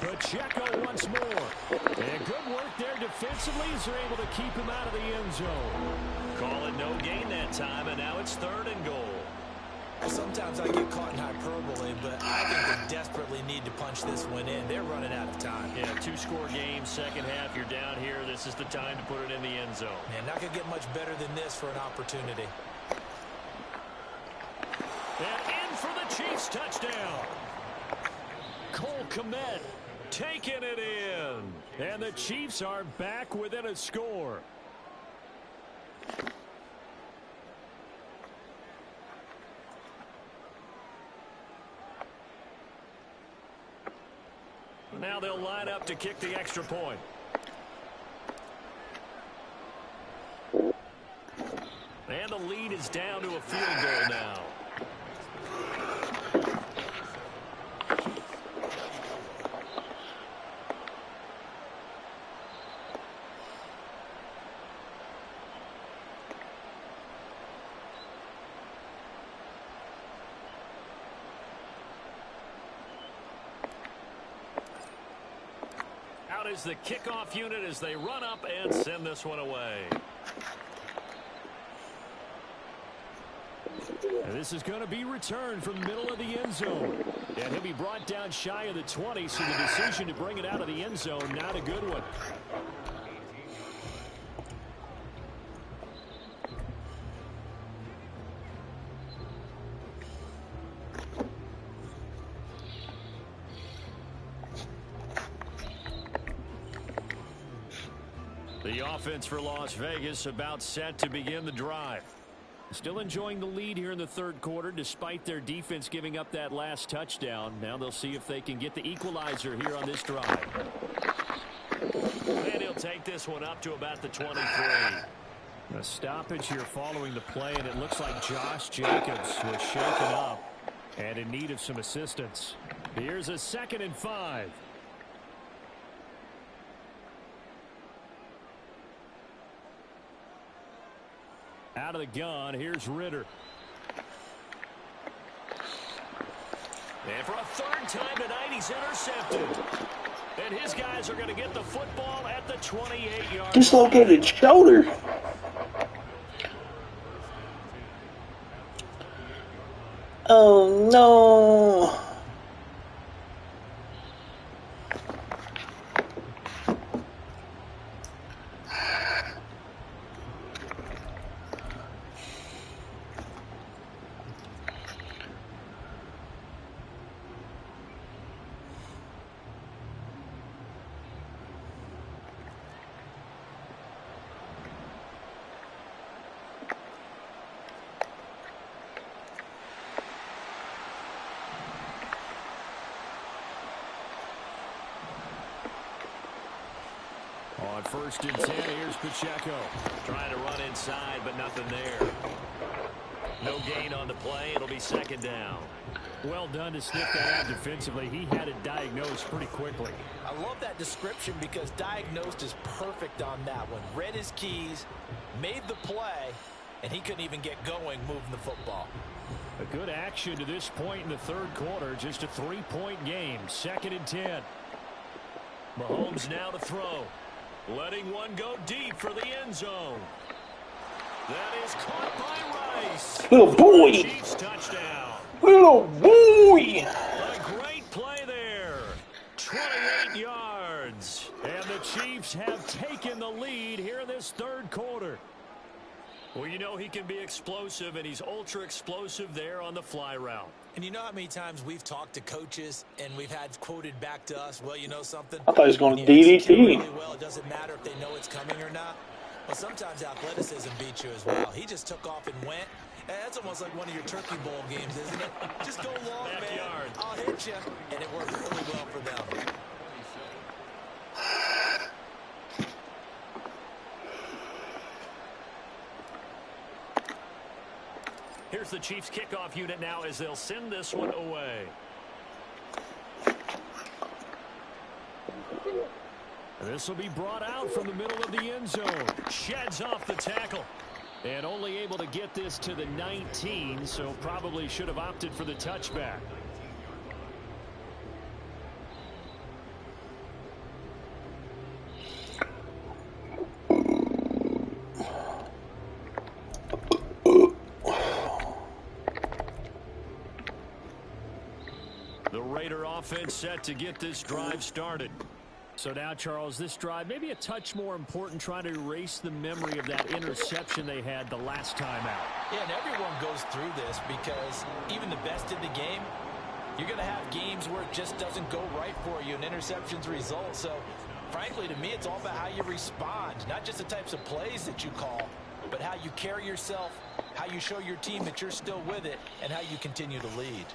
Pacheco once more. And good work there defensively as they're able to keep him out of the end zone. Call it no gain that time, and now it's 3rd and goal. Sometimes I get caught in hyperbole, but I think they desperately need to punch this one in. They're running out of time. Yeah, 2-score game, second half, you're down here. This is the time to put it in the end zone. Man, not going to get much better than this for an opportunity. And in for the Chiefs touchdown. Cole Kmet taking it in. And the Chiefs are back within a score. Now they'll line up to kick the extra point. And the lead is down to a field goal now. Out is the kickoff unit as they run up and send this one away. And this is going to be returned from the middle of the end zone. And he'll be brought down shy of the 20, so the decision to bring it out of the end zone, not a good one. The offense for Las Vegas about set to begin the drive. Still enjoying the lead here in the 3rd quarter despite their defense giving up that last touchdown. Now they'll see if they can get the equalizer here on this drive. And he'll take this one up to about the 23. A stoppage here following the play, and it looks like Josh Jacobs was shaken up and in need of some assistance. Here's a 2nd and 5. Out of the gun, here's Ritter. And for a 3rd time tonight, he's intercepted. And his guys are going to get the football at the 28-yard. Dislocated shoulder. Oh, no. On 1st and 10, here's Pacheco. Trying to run inside, but nothing there. No gain on the play. It'll be 2nd down. Well done to sniff that out defensively. He had it diagnosed pretty quickly. I love that description because diagnosed is perfect on that one. Read his keys, made the play, and he couldn't even get going moving the football. A good action to this point in the 3rd quarter. Just a 3-point game. 2nd and 10. Mahomes now to throw. Letting one go deep for the end zone. That is caught by Rice. Little boy. Chiefs touchdown. Little boy. A great play there. 28 yards. And the Chiefs have taken the lead here in this 3rd quarter. Well, you know he can be explosive, and he's ultra explosive there on the fly route. And you know how many times we've talked to coaches and we've had quoted back to us, well, you know something? I thought he was going to When you execute DDT. really well, it doesn't matter if they know it's coming or not. Well, sometimes athleticism beats you as well. He just took off and went. And that's almost like one of your Turkey Bowl games, isn't it? Just go long, Backyard. man. I'll hit you. And it worked really well for them. Here's the Chiefs kickoff unit now as they'll send this one away. This will be brought out from the middle of the end zone. Sheds off the tackle. And only able to get this to the 19, so probably should have opted for the touchback. The Raider offense set to get this drive started. So now, Charles, this drive maybe a touch more important, trying to erase the memory of that interception they had the last time out. Yeah, and everyone goes through this because even the best in the game, you're going to have games where it just doesn't go right for you and interceptions result. So, frankly, to me, it's all about how you respond, not just the types of plays that you call, but how you carry yourself, how you show your team that you're still with it, and how you continue to lead.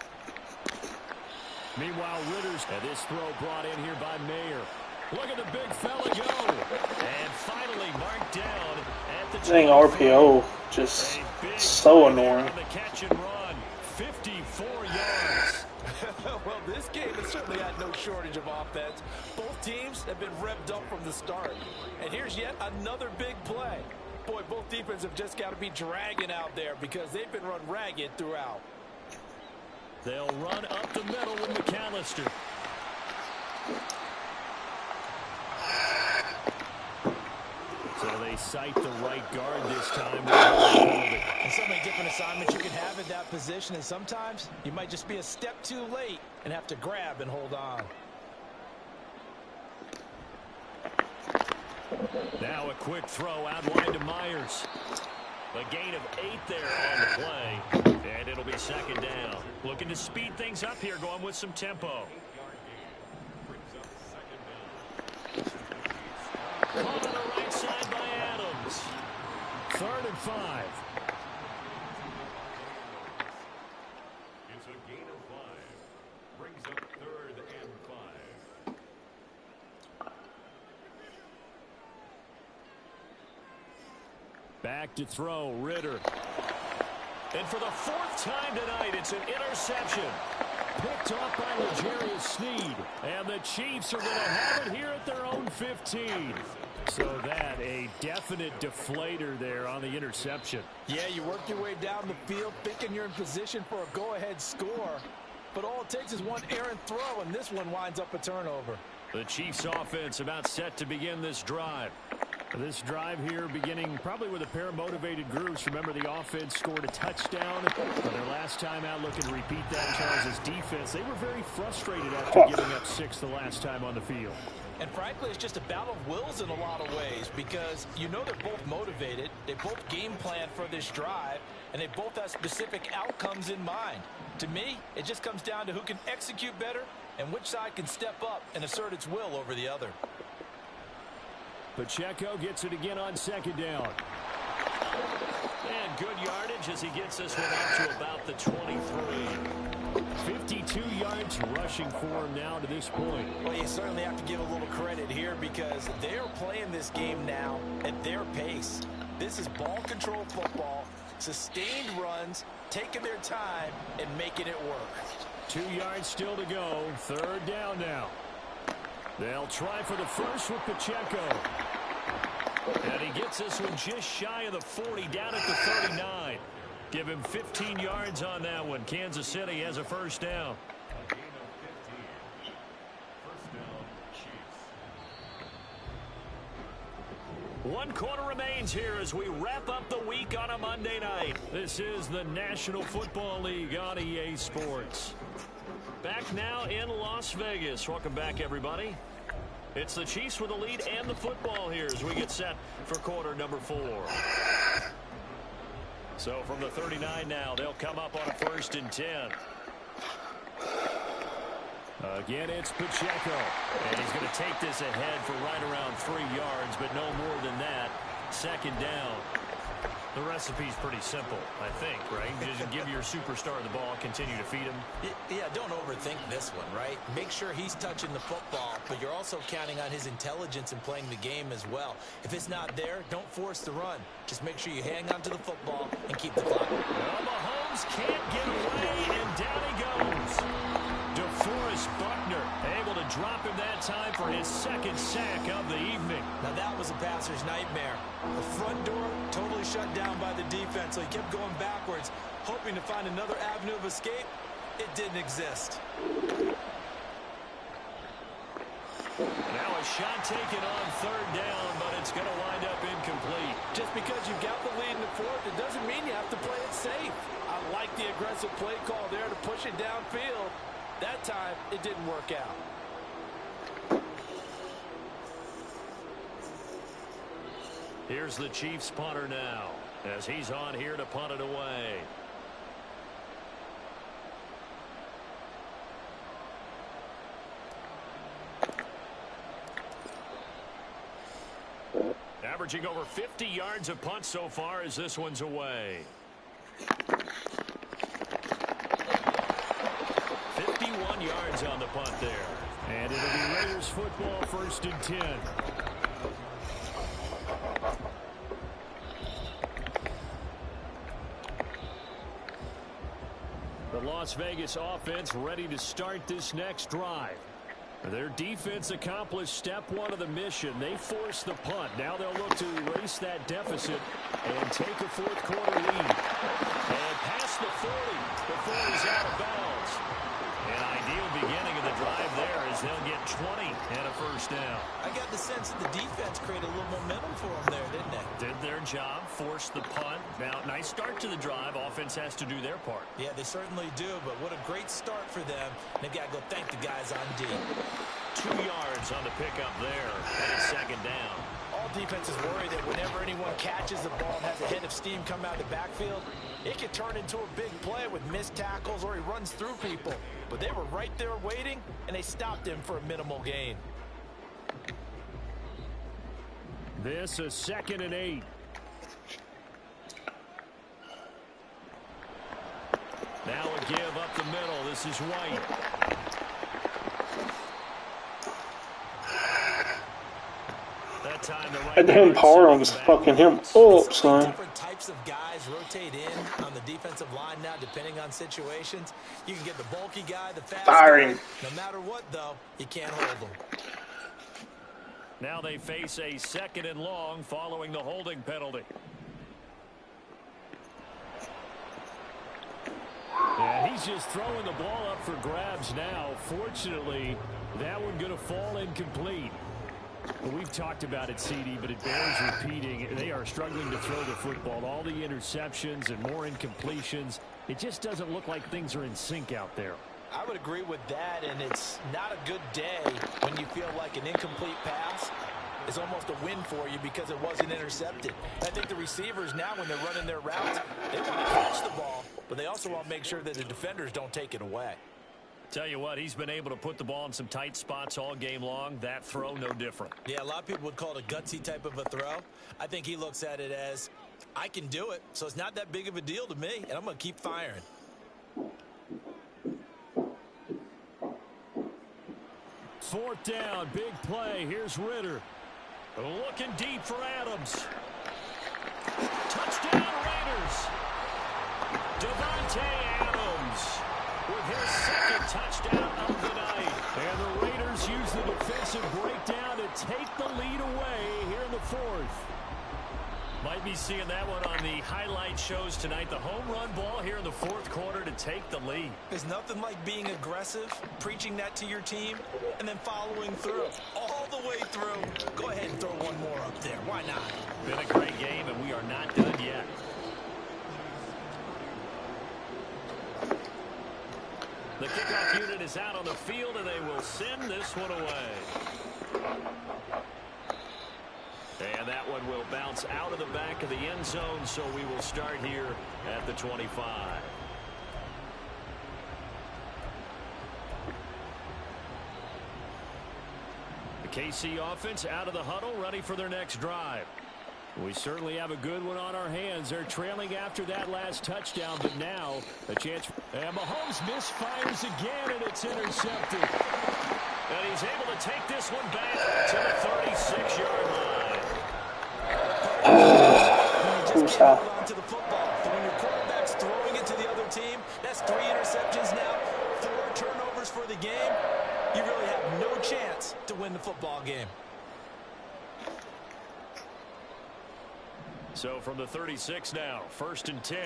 Meanwhile, Ritter's and this throw brought in here by Mayer. Look at the big fella go. And finally marked down at the Dang, RPO just so annoying. The catch and run, 54 yards. Well, this game has certainly had no shortage of offense. Both teams have been revved up from the start. And here's yet another big play. Boy, both defenses have just got to be dragging out there because they've been run ragged throughout. They'll run up the middle with McAllister. So they cite the right guard this time. And so many different assignments you can have at that position, and sometimes you might just be a step too late and have to grab and hold on. Now a quick throw out wide to Myers. A gain of 8 there on the play. And it'll be second down. Looking to speed things up here, going with some tempo. Caught on the right side by Adams. 3rd and 5. It's a gain of 5. Brings up 3rd and 5. Back to throw, Ritter. And for the 4th time tonight, it's an interception. Picked off by L'Jarius Sneed. And the Chiefs are going to have it here at their own 15. So that, a definite deflator there on the interception. Yeah, you work your way down the field thinking you're in position for a go-ahead score. But all it takes is one errant throw, and this one winds up a turnover. The Chiefs offense about set to begin this drive. This drive here beginning probably with a pair of motivated groups. Remember, the offense scored a touchdown. But their last time out, looking to repeat that, Charles' defense, they were very frustrated after giving up 6 the last time on the field. And frankly, it's just a battle of wills in a lot of ways because you know they're both motivated. They both game plan for this drive, and they both have specific outcomes in mind. To me, it just comes down to who can execute better and which side can step up and assert its will over the other. Pacheco gets it again on 2nd down. And good yardage as he gets this one up to about the 23. 52 yards rushing for him now to this point. Well, you certainly have to give a little credit here because they're playing this game now at their pace. This is ball control football, sustained runs, taking their time, and making it work. 2 yards still to go. 3rd down now. They'll try for the first with Pacheco. And he gets this one just shy of the 40, down at the 39. Give him 15 yards on that one. Kansas City has a 1st down. Gain of 15. 1st down, Chiefs. 1 quarter remains here as we wrap up the week on a Monday night. This is the National Football League on EA Sports. Back now in Las Vegas. Welcome back, everybody. It's the Chiefs with the lead and the football here as we get set for quarter number 4. So from the 39 now, they'll come up on a 1st and 10. Again, it's Pacheco. And he's going to take this ahead for right around 3 yards, but no more than that. 2nd down. The recipe's pretty simple, I think, right? Just give your superstar the ball, continue to feed him. Yeah, don't overthink this one, right? Make sure he's touching the football, but you're also counting on his intelligence in playing the game as well. If it's not there, don't force the run. Just make sure you hang on to the football and keep the clock. Well, Mahomes can't get away, and down he goes. DeForest Buckner able to to drop him that time for his second sack of the evening. Now that was a passer's nightmare. The front door totally shut down by the defense, so he kept going backwards, hoping to find another avenue of escape. It didn't exist. Now a shot taken on third down, but it's going to wind up incomplete. Just because you've got the lead in the fourth, it doesn't mean you have to play it safe. I like the aggressive play call there to push it downfield. That time, it didn't work out. Here's the Chiefs punter now, as he's on here to punt it away. Averaging over 50 yards a punt so far as this one's away. 51 yards on the punt there. And it'll be Raiders football, 1st and 10. The Las Vegas offense ready to start this next drive. Their defense accomplished step one of the mission. They forced the punt. Now they'll look to erase that deficit and take a fourth quarter lead. And past the 40 before he's out of bounds. An ideal beginning of the drive there as they'll get 20 and a first down. I got the sense that the defense created a little momentum for them there, didn't they? Did their job, forced the punt. Now, nice start to the drive. Offense has to do their part. Yeah, they certainly do, but what a great start for them. They've got to go thank the guys on D. 2 yards on the pickup there, and it's second down. All defenses worry that whenever anyone catches the ball and has a head of steam come out of the backfield, it can turn into a big play with missed tackles or he runs through people. But they were right there waiting, and they stopped him for a minimal gain. This is 2nd and 8. Now a give up the middle. This is White. That time the right. And him Parham's fucking him up, son. Different types of guys rotate in on the defensive line now, depending on situations. You can get the bulky guy, the fast Firing. guy. No matter what, though, you can't hold them. Now they face a 2nd and long following the holding penalty. And he's just throwing the ball up for grabs now. Fortunately, that one going to fall incomplete. Well, we've talked about it, CD, but it bears repeating. They are struggling to throw the football. All the interceptions and more incompletions. It just doesn't look like things are in sync out there. I would agree with that, and it's not a good day when you feel like an incomplete pass is almost a win for you because it wasn't intercepted. I think the receivers now, when they're running their routes, they want to catch the ball, but they also want to make sure that the defenders don't take it away. Tell you what, he's been able to put the ball in some tight spots all game long. That throw, no different. Yeah, a lot of people would call it a gutsy type of a throw. I think he looks at it as, I can do it, so it's not that big of a deal to me, and I'm going to keep firing. Fourth down, big play. Here's Ritter. Looking deep for Adams. Touchdown, Raiders. Devontae Adams with his second touchdown of the night. And the Raiders use the defensive breakdown to take the lead away here in the fourth. Might be seeing that one on the highlight shows tonight. The home run ball here in the fourth quarter to take the lead. There's nothing like being aggressive, preaching that to your team, and then following through. All the way through. Go ahead and throw one more up there. Why not? Been a great game, and we are not done yet. The kickoff unit is out on the field, and they will send this one away. And that one will bounce out of the back of the end zone, so we will start here at the 25. The KC offense out of the huddle, ready for their next drive. We certainly have a good one on our hands. They're trailing after that last touchdown, but now a chance. And Mahomes misfires again, and it's intercepted. And he's able to take this one back to the 36-yard line. Just can't hold on to the football. But when your quarterback's throwing it to the other team, that's 3 interceptions now, 4 turnovers for the game. You really have no to win the football game. So from the 36 now, 1st and 10.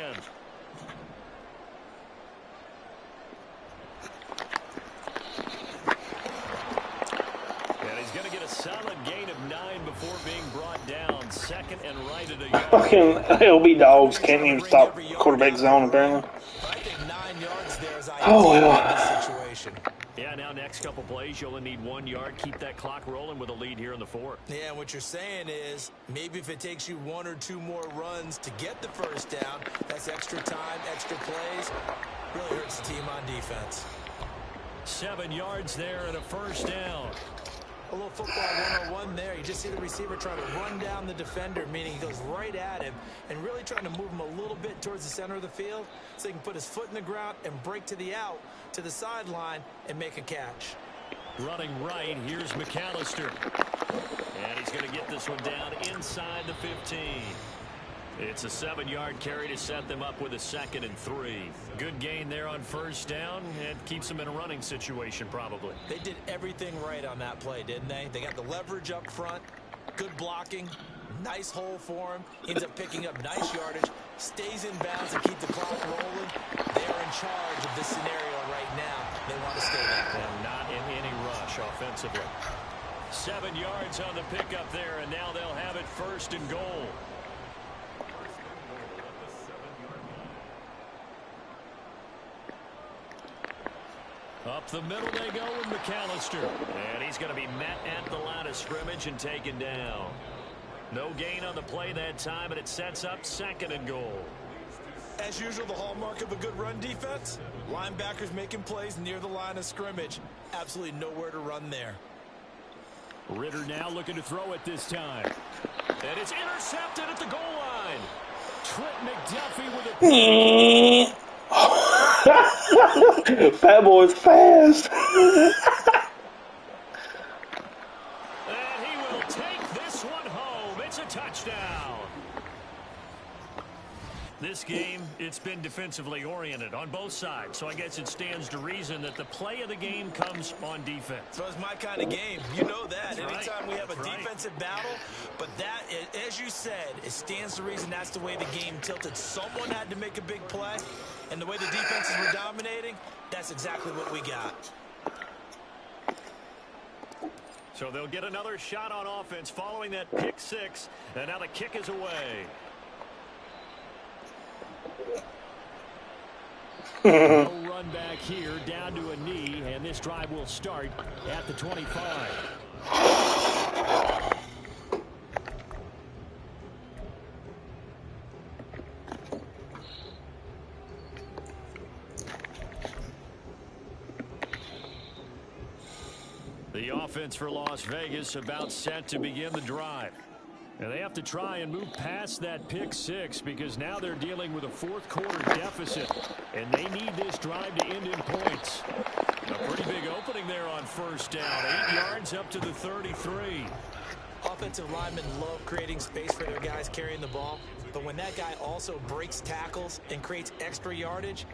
And he's going to get a solid gain of 9 before being brought down. 2nd and right at a yard. Fucking LB dogs can't even stop quarterback zone, apparently. But I think 9 yards there is Oh, ideal well. in this situation. Yeah, now next couple plays, you only need 1 yard. Keep that clock rolling with a lead here in the 4th. Yeah, and what you're saying is maybe if it takes you 1 or 2 more runs to get the first down, that's extra time, extra plays. Really hurts the team on defense. 7 yards there and a first down. A little football 101 there. You just see the receiver trying to run down the defender, meaning he goes right at him and really trying to move him a little bit towards the center of the field so he can put his foot in the ground and break to the out, to the sideline, and make a catch. Running right, here's McAllister. And he's going to get this one down inside the 15. It's a 7-yard carry to set them up with a 2nd and 3. Good gain there on first down and keeps them in a running situation probably. They did everything right on that play, didn't they? They got the leverage up front, good blocking, nice hole for him. Ends up picking up nice yardage, stays in bounds and keep the clock rolling. They're in charge of this scenario right now. They want to stay that way. And not in any rush offensively. 7 yards on the pickup there, and now they'll have it 1st and goal. Up the middle they go with McAllister. And he's going to be met at the line of scrimmage and taken down. No gain on the play that time, and it sets up 2nd and goal. As usual, the hallmark of a good run defense, linebackers making plays near the line of scrimmage. Absolutely nowhere to run there. Ritter now looking to throw it this time. And it's intercepted at the goal line. Trent McDuffie with a... Fat boy's fast. And he will take this one home. It's a touchdown. This game, it's been defensively oriented on both sides, so I guess it stands to reason that the play of the game comes on defense. So it's my kind of game. You know that. That's Anytime right. we have a That's defensive battle, but that, as you said, it stands to reason that's the way the game tilted. Someone had to make a big play, and the way the defenses were dominating, that's exactly what we got. So they'll get another shot on offense following that pick 6, and now the kick is away. No run back here, down to a knee, and this drive will start at the 25. The offense for Las Vegas about set to begin the drive. And they have to try and move past that pick 6 because now they're dealing with a 4th quarter deficit. And they need this drive to end in points. A pretty big opening there on first down. 8 yards up to the 33. Offensive linemen love creating space for their guys carrying the ball. But when that guy also breaks tackles and creates extra yardage,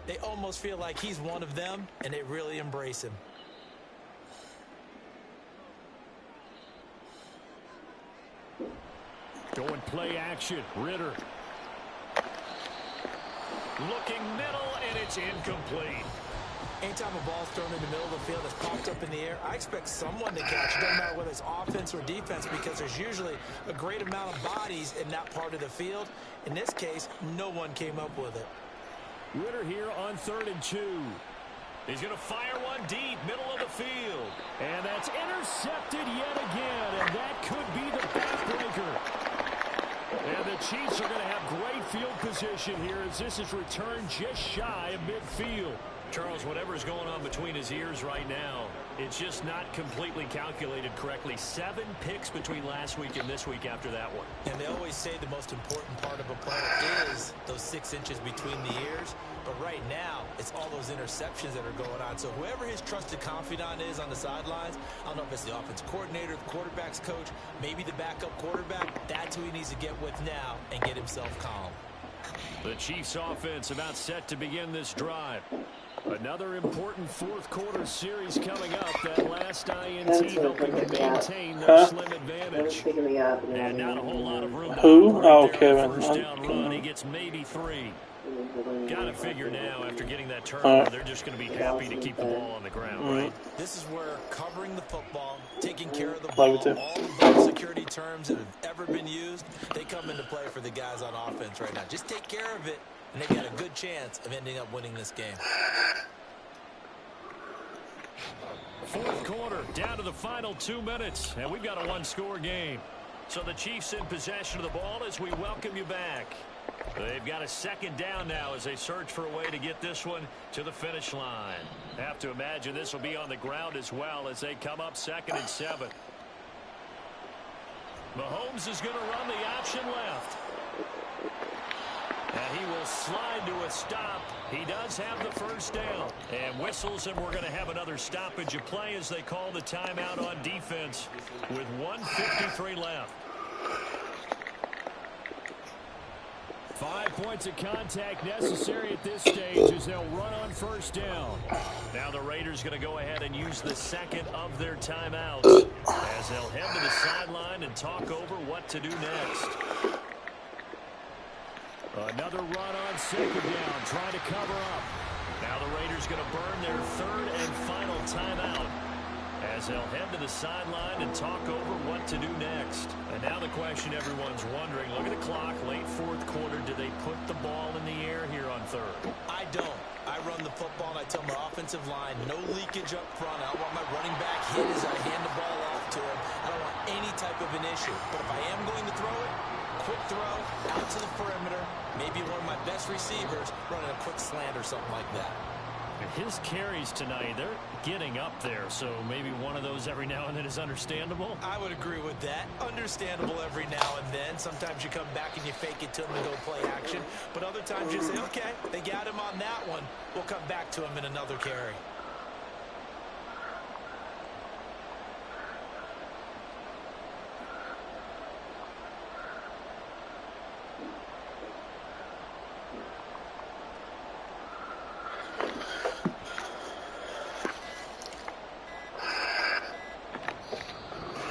they almost feel like he's one of them, and they really embrace him. Going play action. Ritter. Looking middle, and it's incomplete. Anytime a ball's thrown in the middle of the field that's popped up in the air, I expect someone to catch it. Doesn't matter whether it's offense or defense because there's usually a great amount of bodies in that part of the field. In this case, no one came up with it. Ritter here on 3rd and 2. He's going to fire one deep, middle of the field. And that's intercepted yet again, and that could be the backbreaker. And the Chiefs are going to have great field position here as this is returned just shy of midfield. Charles, whatever's going on between his ears right now, it's just not completely calculated correctly. 7 picks between last week and this week after that one. And they always say the most important part of a player is those 6 inches between the ears. But right now, it's all those interceptions that are going on. So whoever his trusted confidant is on the sidelines, I don't know if it's the offense coordinator, the quarterback's coach, maybe the backup quarterback, that's who he needs to get with now and get himself calm. The Chiefs offense about set to begin this drive. Another important fourth quarter series coming up. That last INT helping to maintain their slim advantage. And not a whole lot of room to Who? operate Oh, there on Kevin. the first down run. He gets maybe 3. Got to figure now, after getting that turnover, Alright. they're just going to be happy to keep the ball on the ground, right? This is where covering the football, taking care of the Love ball, it too. all the biosecurity terms that have ever been used, they come into play for the guys on offense right now. Just take care of it, and they've got a good chance of ending up winning this game. Fourth quarter, down to the final 2 minutes, and we've got a one-score game. So the Chiefs in possession of the ball as we welcome you back. They've got a second down now as they search for a way to get this one to the finish line. Have to imagine this will be on the ground as well as they come up 2nd and 7. Mahomes is going to run the option left. And he will slide to a stop. He does have the first down. And whistles, and we're going to have another stoppage of play as they call the timeout on defense with 1:53 left. 5 points of contact necessary at this stage as they'll run on first down. Now the Raiders going to go ahead and use the second of their timeouts as they'll head to the sideline and talk over what to do next. Another run on second down, trying to cover up. Now the Raiders going to burn their third and final timeout as they'll head to the sideline and talk over what to do next. And now the question everyone's wondering, look at the clock, late fourth quarter, do they put the ball in the air here on third? I don't. I run the football, and I tell my offensive line, no leakage up front. I don't want my running back hit as I hand the ball off to him. I don't want any type of an issue. But if I am going to throw it, quick throw, out to the perimeter, maybe one of my best receivers running a quick slant or something like that. His carries tonight, they're getting up there, so maybe one of those every now and then is understandable. I would agree with that. Understandable every now and then. Sometimes you come back and you fake it to him and go play action. But other times you say, okay, they got him on that one. We'll come back to him in another carry.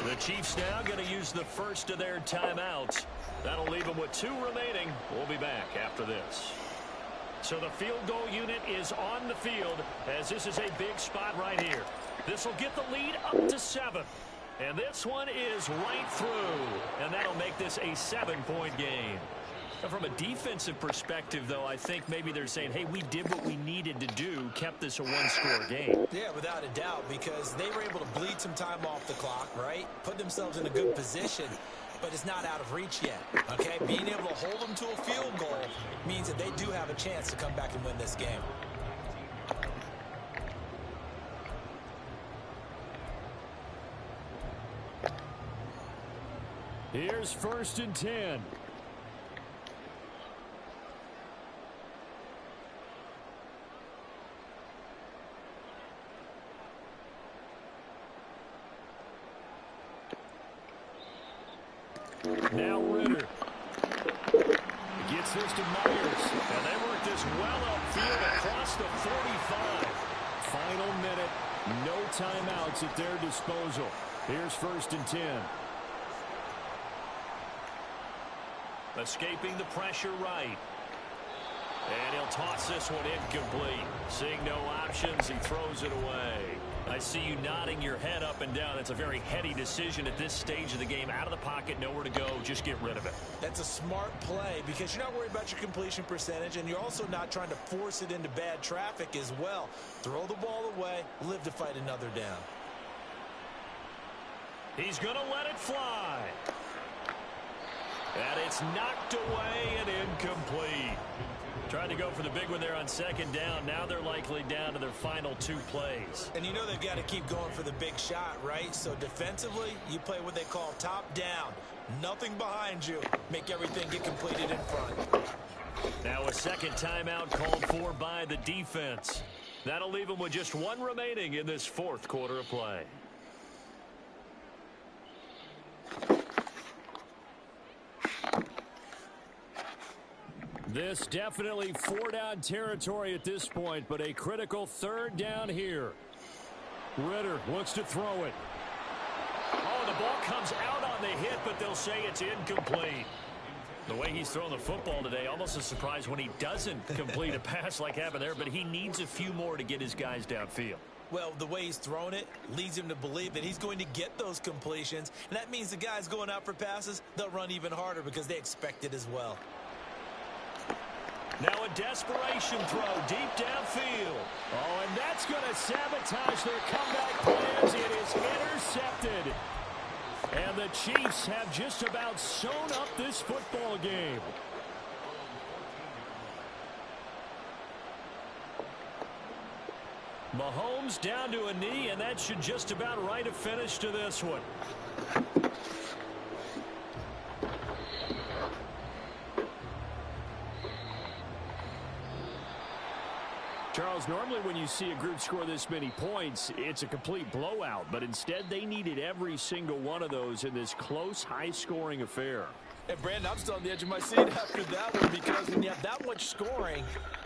The Chiefs now going to use the first of their timeouts. That'll leave them with 2 remaining. We'll be back after this. So the field goal unit is on the field as this is a big spot right here. This will get the lead up to 7. And this one is right through. And that'll make this a 7-point game. And from a defensive perspective, though, I think maybe they're saying, hey, we did what we needed to do, kept this a one-score game. Yeah, without a doubt, because they were able to bleed some time off the clock, right? Put themselves in a good position, but it's not out of reach yet, okay? Being able to hold them to a field goal means that they do have a chance to come back and win this game. Here's 1st and 10. Now Ritter. Gets this to Myers. And they work this well upfield across the 45. Final minute. No timeouts at their disposal. Here's 1st and 10. Escaping the pressure right. And he'll toss this one incomplete. Seeing no options, he throws it away. I see you nodding your head up and down. It's a very heady decision at this stage of the game. Out of the pocket, nowhere to go. Just get rid of it. That's a smart play because you're not worried about your completion percentage, and you're also not trying to force it into bad traffic as well. Throw the ball away, live to fight another down. He's going to let it fly. And it's knocked away and incomplete. Tried to go for the big one there on 2nd down. Now they're likely down to their final 2 plays. And you know they've got to keep going for the big shot, right? So defensively, you play what they call top down. Nothing behind you. Make everything get completed in front. Now a second timeout called for by the defense. That'll leave them with just 1 remaining in this 4th quarter of play. This definitely 4-down territory at this point, but a critical 3rd down here. Ritter looks to throw it. Oh, the ball comes out on the hit, but they'll say it's incomplete. The way he's thrown the football today, almost a surprise when he doesn't complete a pass like happened there, but he needs a few more to get his guys downfield. Well, the way he's thrown it leads him to believe that he's going to get those completions, and that means the guys going out for passes, they'll run even harder because they expect it as well. Now a desperation throw deep downfield. Oh, and that's going to sabotage their comeback plans. It is intercepted. And the Chiefs have just about sewn up this football game. Mahomes down to a knee, and that should just about write a finish to this one. Charles, normally when you see a group score this many points, it's a complete blowout. But instead, they needed every single one of those in this close, high-scoring affair. And, Brandon, I'm still on the edge of my seat after that one because when you have that much scoring,